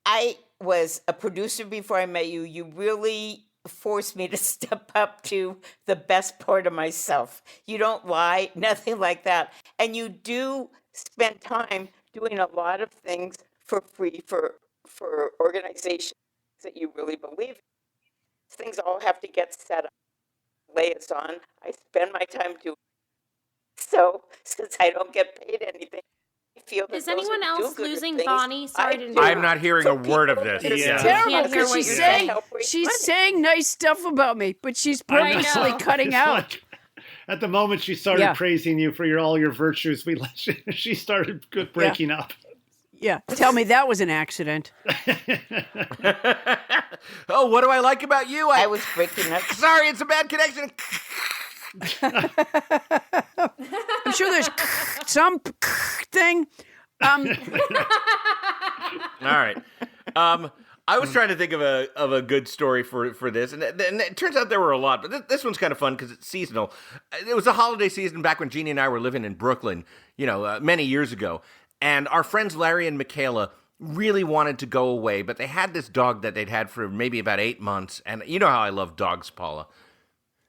I was a producer before I met you. You really forced me to step up to the best part of myself. You don't lie, nothing like that. And you do spend time doing a lot of things for free for organizations that you really believe in. Things all have to get set up, liaison. I spend my time doing it. So since I don't get paid anything, I feel that Is those are anyone else do-gooder losing things Bonnie? Sorry I to do. I'm not hearing For a word of people this. that are Yeah. It's still terrible Can't hear because what she's you're saying, saying. she's saying nice stuff about me, but she's I know. purposely cutting It's out. like, at the moment she started Yeah. praising you for all your virtues, she started breaking up. Yeah, tell me that was an accident. Oh, what do I like about you? I was breaking up. Sorry, it's a bad connection. I'm sure there's some thing. All right. I was trying to think of a good story for this, and it turns out there were a lot, but this one's kind of fun because it's seasonal. It was the holiday season back when Jeannie and I were living in Brooklyn, many years ago, and our friends Larry and Michaela really wanted to go away, but they had this dog that they'd had for maybe about 8 months, and you know how I love dogs, Paula.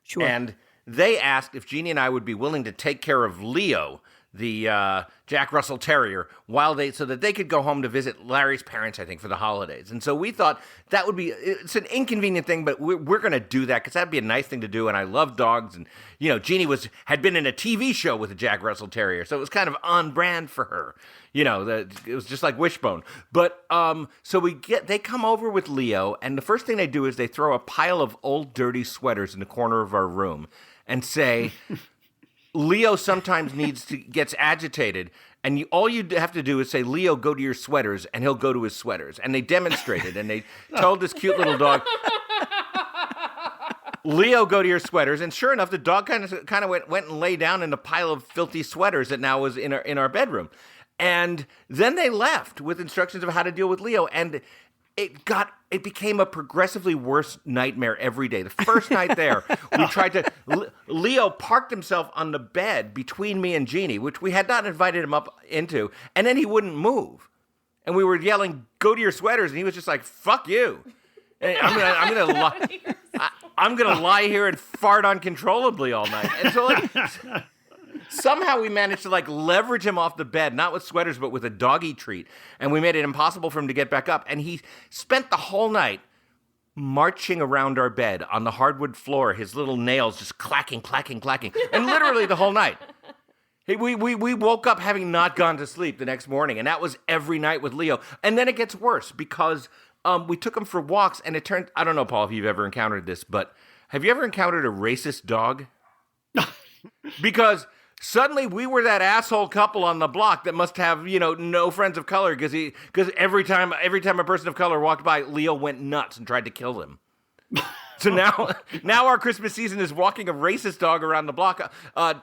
Sure. And they asked if Jeannie and I would be willing to take care of Leo, the Jack Russell Terrier, so that they could go home to visit Larry's parents, I think, for the holidays. And so we thought that would be, it's an inconvenient thing, but we're going to do that because that'd be a nice thing to do. And I love dogs. And, Jeannie had been in a TV show with a Jack Russell Terrier. So it was kind of on brand for her. It was just like Wishbone. But so they come over with Leo. And the first thing they do is they throw a pile of old dirty sweaters in the corner of our room and say, Leo sometimes gets agitated, and all you have to do is say, Leo, go to your sweaters, and he'll go to his sweaters. And they demonstrated, and they told this cute little dog, Leo, go to your sweaters. And sure enough, the dog kind of went and lay down in a pile of filthy sweaters that now was in our bedroom. And then they left with instructions of how to deal with Leo, and it became a progressively worse nightmare every day. The first night there, we tried to... Leo parked himself on the bed between me and Jeannie, which we had not invited him up into, and then he wouldn't move. And we were yelling, go to your sweaters, and he was just like, fuck you. And I'm gonna lie here and fart uncontrollably all night. And so somehow we managed to leverage him off the bed, not with sweaters, but with a doggy treat. And we made it impossible for him to get back up. And he spent the whole night marching around our bed on the hardwood floor, his little nails just clacking. And literally the whole night. We woke up having not gone to sleep the next morning. And that was every night with Leo. And then it gets worse because we took him for walks. And it turned, I don't know, Paul, if you've ever encountered this, but have you ever encountered a racist dog? Because suddenly we were that asshole couple on the block that must have, no friends of color because every time a person of color walked by, Leo went nuts and tried to kill them. So now our Christmas season is walking a racist dog around the block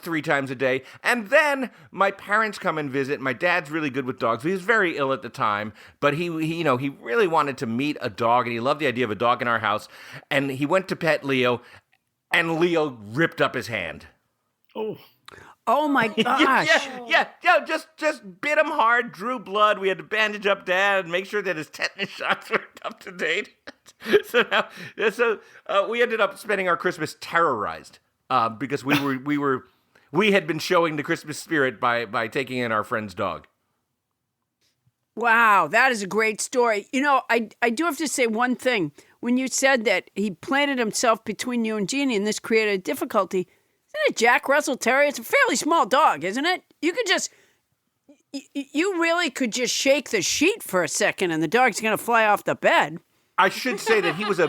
3 times a day. And then my parents come and visit. My dad's really good with dogs. He was very ill at the time, but he really wanted to meet a dog, and he loved the idea of a dog in our house. And he went to pet Leo, and Leo ripped up his hand. Oh my gosh. Yeah, just bit him hard, drew blood. We had to bandage up Dad and make sure that his tetanus shots were up to date. So we ended up spending our Christmas terrorized because we had been showing the Christmas spirit by taking in our friend's dog. Wow, that is a great story. I do have to say one thing. When you said that he planted himself between you and Jeannie and this created a difficulty, Isn't it Jack Russell Terrier? It's a fairly small dog, isn't it? You could just, you really could just shake the sheet for a second and the dog's going to fly off the bed. I should say that he was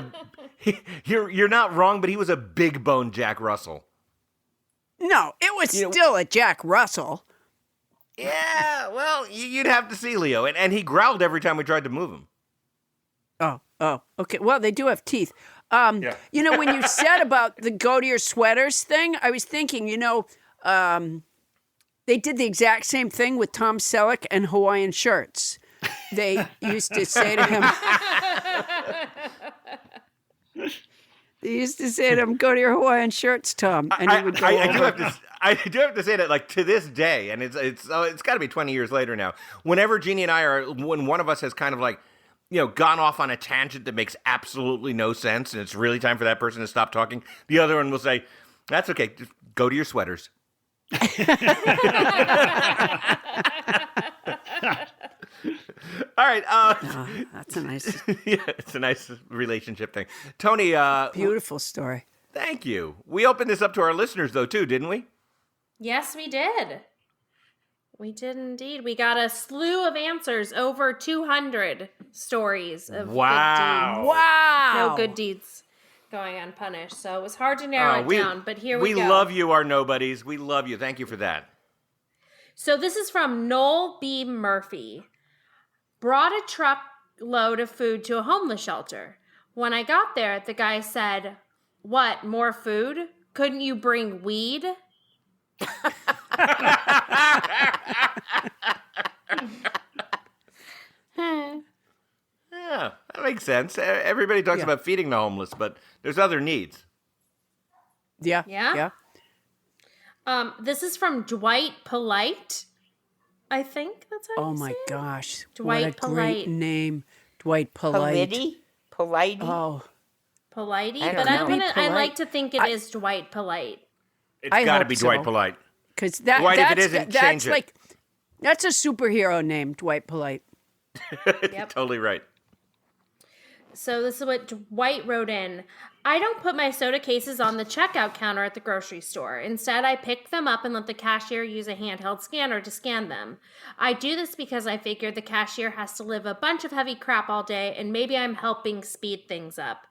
you're not wrong, but he was a big bone Jack Russell. No, it was still a Jack Russell. Yeah, well, you'd have to see Leo. And he growled every time we tried to move him. Oh, okay. Well, they do have teeth. When you said about the go to your sweaters thing, I was thinking, they did the exact same thing with Tom Selleck and Hawaiian shirts. They used to say to him, go to your Hawaiian shirts, Tom. And he would go I do have to say that, like, to this day, and it's got to be 20 years later now, whenever Jeannie and when one of us has kind of like, gone off on a tangent that makes absolutely no sense, and it's really time for that person to stop talking, the other one will say, that's okay, just go to your sweaters. All right. That's a nice... Yeah, it's a nice relationship thing. Toni... Beautiful story. Thank you. We opened this up to our listeners, though, too, didn't we? Yes, we did. We did indeed. We got a slew of answers, over 200 stories of good deeds. Wow. No good deeds going unpunished. So it was hard to narrow it down, but here we go. We love you, our Nobodies. We love you. Thank you for that. So this is from Noel B. Murphy. Brought a truckload of food to a homeless shelter. When I got there, the guy said, "What, more food? Couldn't you bring weed?" Yeah, that makes sense. Everybody talks about feeding the homeless, but there's other needs. Yeah. This is from Dwight Polite. I think that's how you say it. Oh my gosh. Dwight what a Polite. great name. Dwight Polite. Polite? Oh. Politey? I But don't know. I like to think it is Dwight Polite. It's got to be Dwight Polite. Because Dwight, if it isn't, change it. That's a superhero name, Dwight Polite. Yep. Totally right. So this is what Dwight wrote in. I don't put my soda cases on the checkout counter at the grocery store. Instead, I pick them up and let the cashier use a handheld scanner to scan them. I do this because I figure the cashier has to live a bunch of heavy crap all day, and maybe I'm helping speed things up.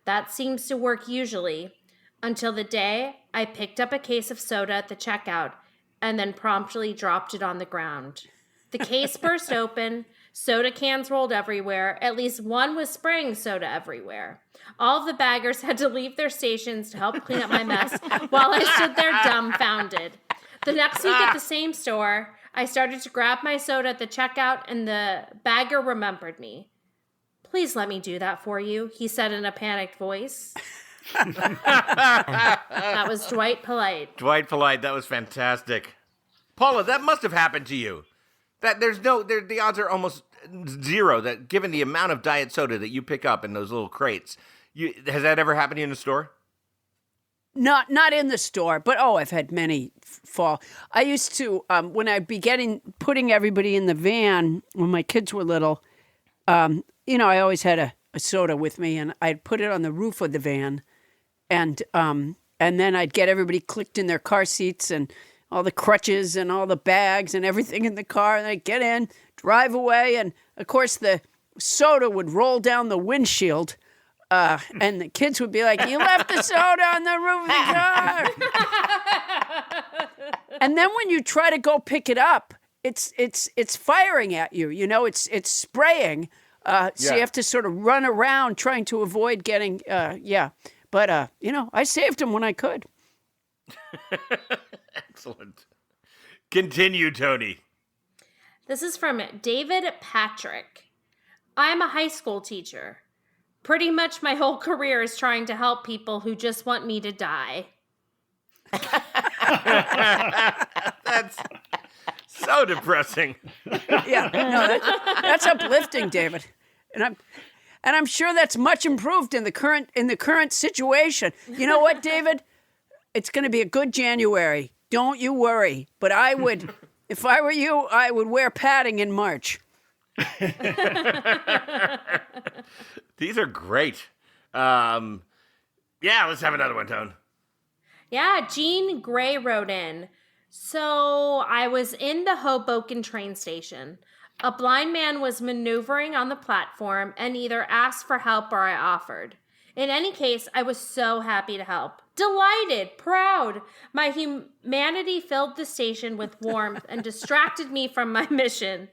That seems to work usually, until the day I picked up a case of soda at the checkout and then promptly dropped it on the ground. The case burst open. Soda cans rolled everywhere. At least one was spraying soda everywhere. All of the baggers had to leave their stations to help clean up my mess while I stood there dumbfounded. The next week at the same store, I started to grab my soda at the checkout, and the bagger remembered me. "Please let me do that for you," he said in a panicked voice. That was Dwight Polite. Dwight Polite, that was fantastic. Paula, that must have happened to you. That the odds are almost zero that given the amount of diet soda that you pick up in those little crates, has that ever happened to you in the store? Not in the store, but I've had many fall. I used to when I'd be putting everybody in the van when my kids were little. I always had a soda with me, and I'd put it on the roof of the van, and then I'd get everybody clicked in their car seats and all the crutches and all the bags and everything in the car, and I'd get in, drive away, and of course the soda would roll down the windshield, and the kids would be like, "You left the soda on the roof of the car." And then when you try to go pick it up, it's firing at you. It's spraying. So you have to sort of run around trying to avoid getting. But I saved them when I could. Excellent. Continue, Toni. This is from David Patrick. I'm a high school teacher. Pretty much my whole career is trying to help people who just want me to die. That's so depressing. Yeah, no, that's uplifting, David. And I'm sure that's much improved in the current situation. You know what, David? It's going to be a good January. Don't you worry. But I would, if I were you, I would wear padding in March. These are great. Let's have another one, Tone. Yeah, Jean Gray wrote in. So I was in the Hoboken train station. A blind man was maneuvering on the platform and either asked for help or I offered. In any case, I was so happy to help. Delighted, proud. My humanity filled the station with warmth and distracted me from my mission.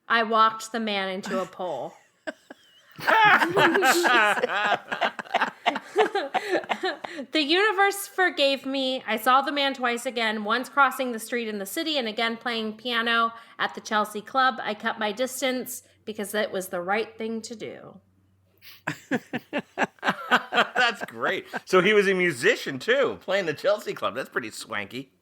I walked the man into a pole. The universe forgave me. I saw the man twice again, once crossing the street in the city and again playing piano at the Chelsea Club. I cut my distance because it was the right thing to do. That's great. So he was a musician too, playing the Chelsea Club. That's pretty swanky.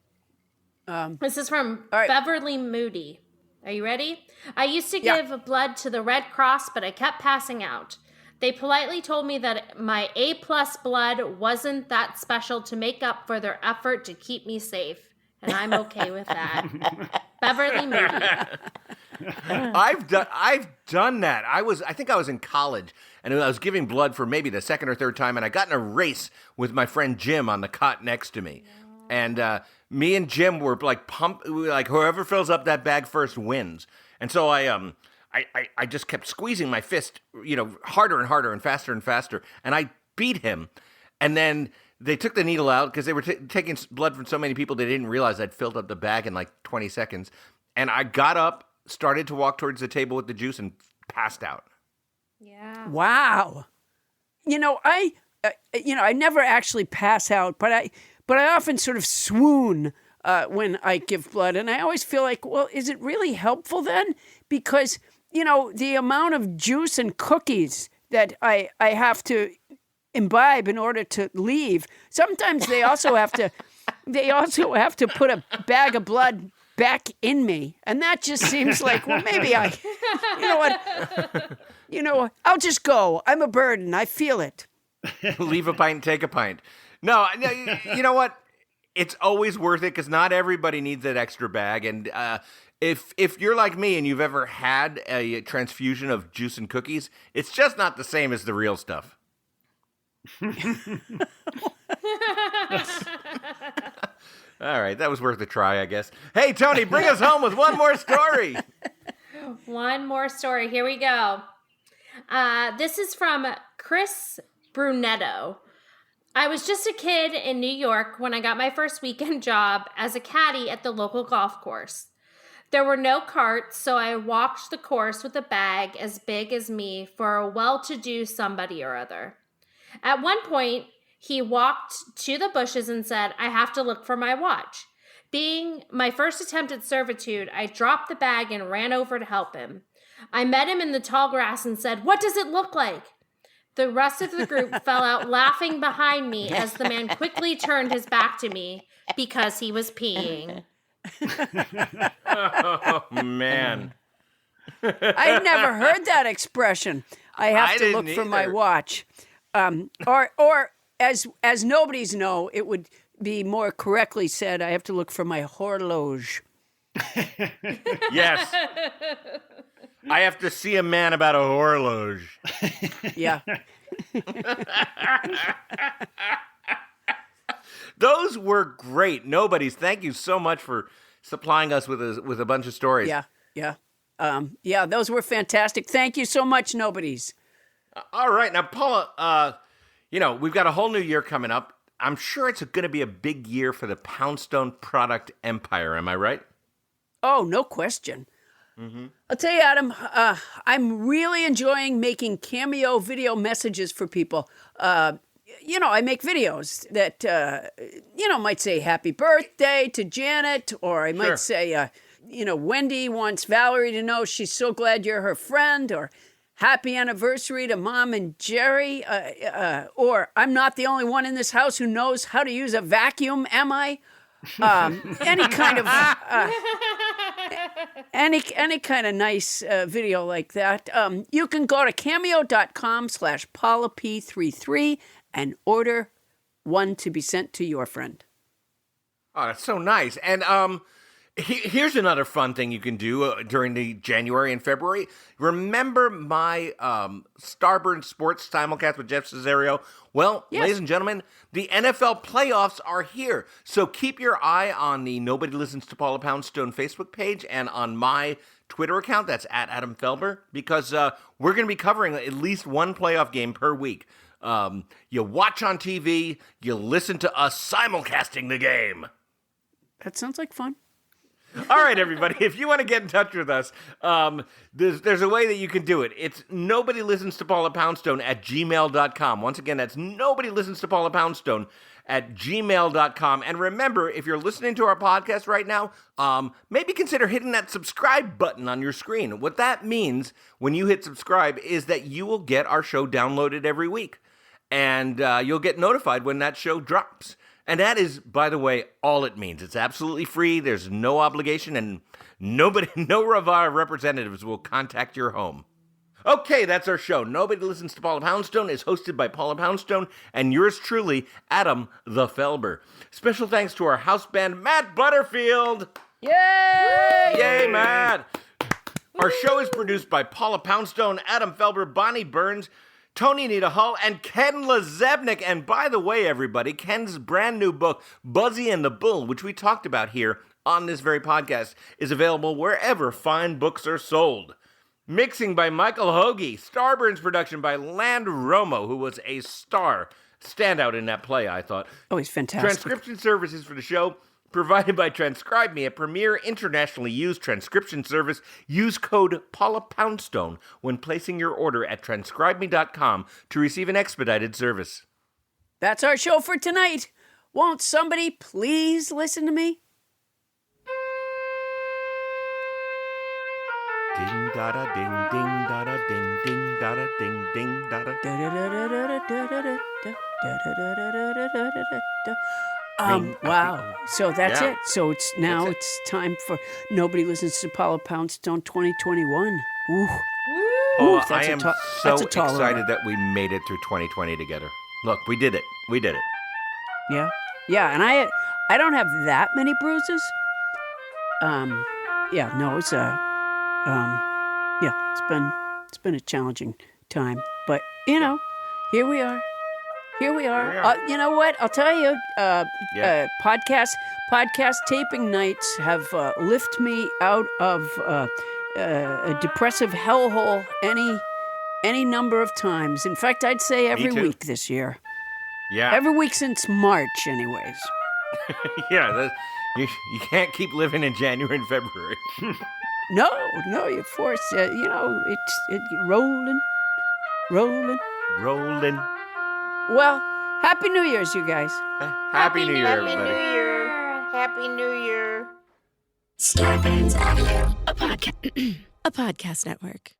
This is from Beverly Moody. Are you ready? I used to give blood to the Red Cross, but I kept passing out. They politely told me that my A+ blood wasn't that special to make up for their effort to keep me safe. And I'm okay with that. Beverly Moody. I've done that. I think I was in college, and I was giving blood for maybe the second or third time, and I got in a race with my friend Jim on the cot next to me. And me and Jim were like whoever fills up that bag first wins. And so I just kept squeezing my fist, harder and harder and faster, and I beat him. And then they took the needle out because they were taking blood from so many people they didn't realize I'd filled up the bag in like 20 seconds. And I got up, started to walk towards the table with the juice, and passed out. Yeah. Wow. I never actually pass out, but I often sort of swoon when I give blood. And I always feel like, well, is it really helpful then? Because, the amount of juice and cookies that I have to imbibe in order to leave, sometimes they also have to put a bag of blood back in me. And that just seems like, well, maybe I'll just go. I'm a burden. I feel it. Leave a pint, take a pint. No, you know what? It's always worth it because not everybody needs that extra bag. And if you're like me and you've ever had a transfusion of juice and cookies, it's just not the same as the real stuff. All right, that was worth a try, I guess. Hey, Toni, bring us home with one more story. One more story. Here we go. This is from Chris Brunetto. I was just a kid in New York when I got my first weekend job as a caddy at the local golf course. There were no carts, so I walked the course with a bag as big as me for a well-to-do somebody or other. At one point, he walked to the bushes and said, I have to look for my watch. Being my first attempt at servitude, I dropped the bag and ran over to help him. I met him in the tall grass and said, what does it look like? The rest of the group fell out laughing behind me as the man quickly turned his back to me because he was peeing. Oh, man. I never heard that expression. I have to look for my watch. Or as nobodies know, it would be more correctly said, I have to look for my horloge. Yes. I have to see a man about a horloge. Yeah. Those were great. Nobodies, thank you so much for supplying us with a bunch of stories. Yeah. Those were fantastic. Thank you so much, Nobodies. All right. Now, Paula, we've got a whole new year coming up. I'm sure it's going to be a big year for the Poundstone product empire. Am I right? Oh, no question. Mm-hmm. I'll tell you, Adam, I'm really enjoying making cameo video messages for people. I make videos that, might say happy birthday to Janet, or I might say, Wendy wants Valerie to know she's so glad you're her friend, or happy anniversary to Mom and Jerry, or I'm not the only one in this house who knows how to use a vacuum, am I? Any kind of any kind of nice video like that. You can go to cameo.com/PaulaP33 and order one to be sent to your friend. Oh, that's so nice. And Here's another fun thing you can do during the January and February. Remember my Starburn Sports simulcast with Jeff Cesario? Well, ladies and gentlemen, the NFL playoffs are here. So keep your eye on the Nobody Listens to Paula Poundstone Facebook page and on my Twitter account. That's at Adam Felber, because we're going to be covering at least one playoff game per week. You watch on TV, you listen to us simulcasting the game. That sounds like fun. All right, everybody, if you want to get in touch with us, there's a way that you can do it. It's Nobody Listens to Paula Poundstone at gmail.com. Once again, that's Nobody Listens to Paula Poundstone at gmail.com. And remember, if you're listening to our podcast right now, maybe consider hitting that subscribe button on your screen. What that means when you hit subscribe is that you will get our show downloaded every week. And you'll get notified when that show drops. And that is, by the way, all it means. It's absolutely free. There's no obligation, and no of our representatives will contact your home. Okay, that's our show. Nobody Listens to Paula Poundstone is hosted by Paula Poundstone and yours truly, Adam the Felber. Special thanks to our house band, Matt Butterfield. Yay! Yay, Matt! Our show is produced by Paula Poundstone, Adam Felber, Bonnie Burns, Toni Anita Hull, and Ken Lazebnik. And by the way, everybody, Ken's brand new book, Buzzy and the Bull, which we talked about here on this very podcast, is available wherever fine books are sold. Mixing by Michael Hoagie. Starburns production by Land Romo, who was a standout in that play, I thought. Oh, he's fantastic. Transcription services for the show provided by Transcribe Me, a premier internationally used transcription service. Use code Paula Poundstone when placing your order at transcribeme.com to receive an expedited service. That's our show for tonight. Won't somebody please listen to me? Ding da da ding ding da da ding ding da da ding ding da da. Wow. So that's Yeah. it. So it's time for Nobody Listens to Paula Poundstone 2021. Ooh. Oh, that's I a am ta- so that's a tall order. excited that we made it through 2020 together. Look, we did it. We did it. Yeah. Yeah, and I don't have that many bruises. Yeah, no, it's it's been a challenging time, but here we are. Here we are. You know what? I'll tell you. Podcast taping nights have lifted me out of a depressive hellhole any number of times. In fact, I'd say every week this year. Yeah. Every week since March, anyways. Yeah. You can't keep living in January and February. No, you're forced. It's rolling. Well, Happy New Year's, you guys. Happy New Year, everybody. Happy New Year. Happy New Year. Starburns Audio, a podcast network.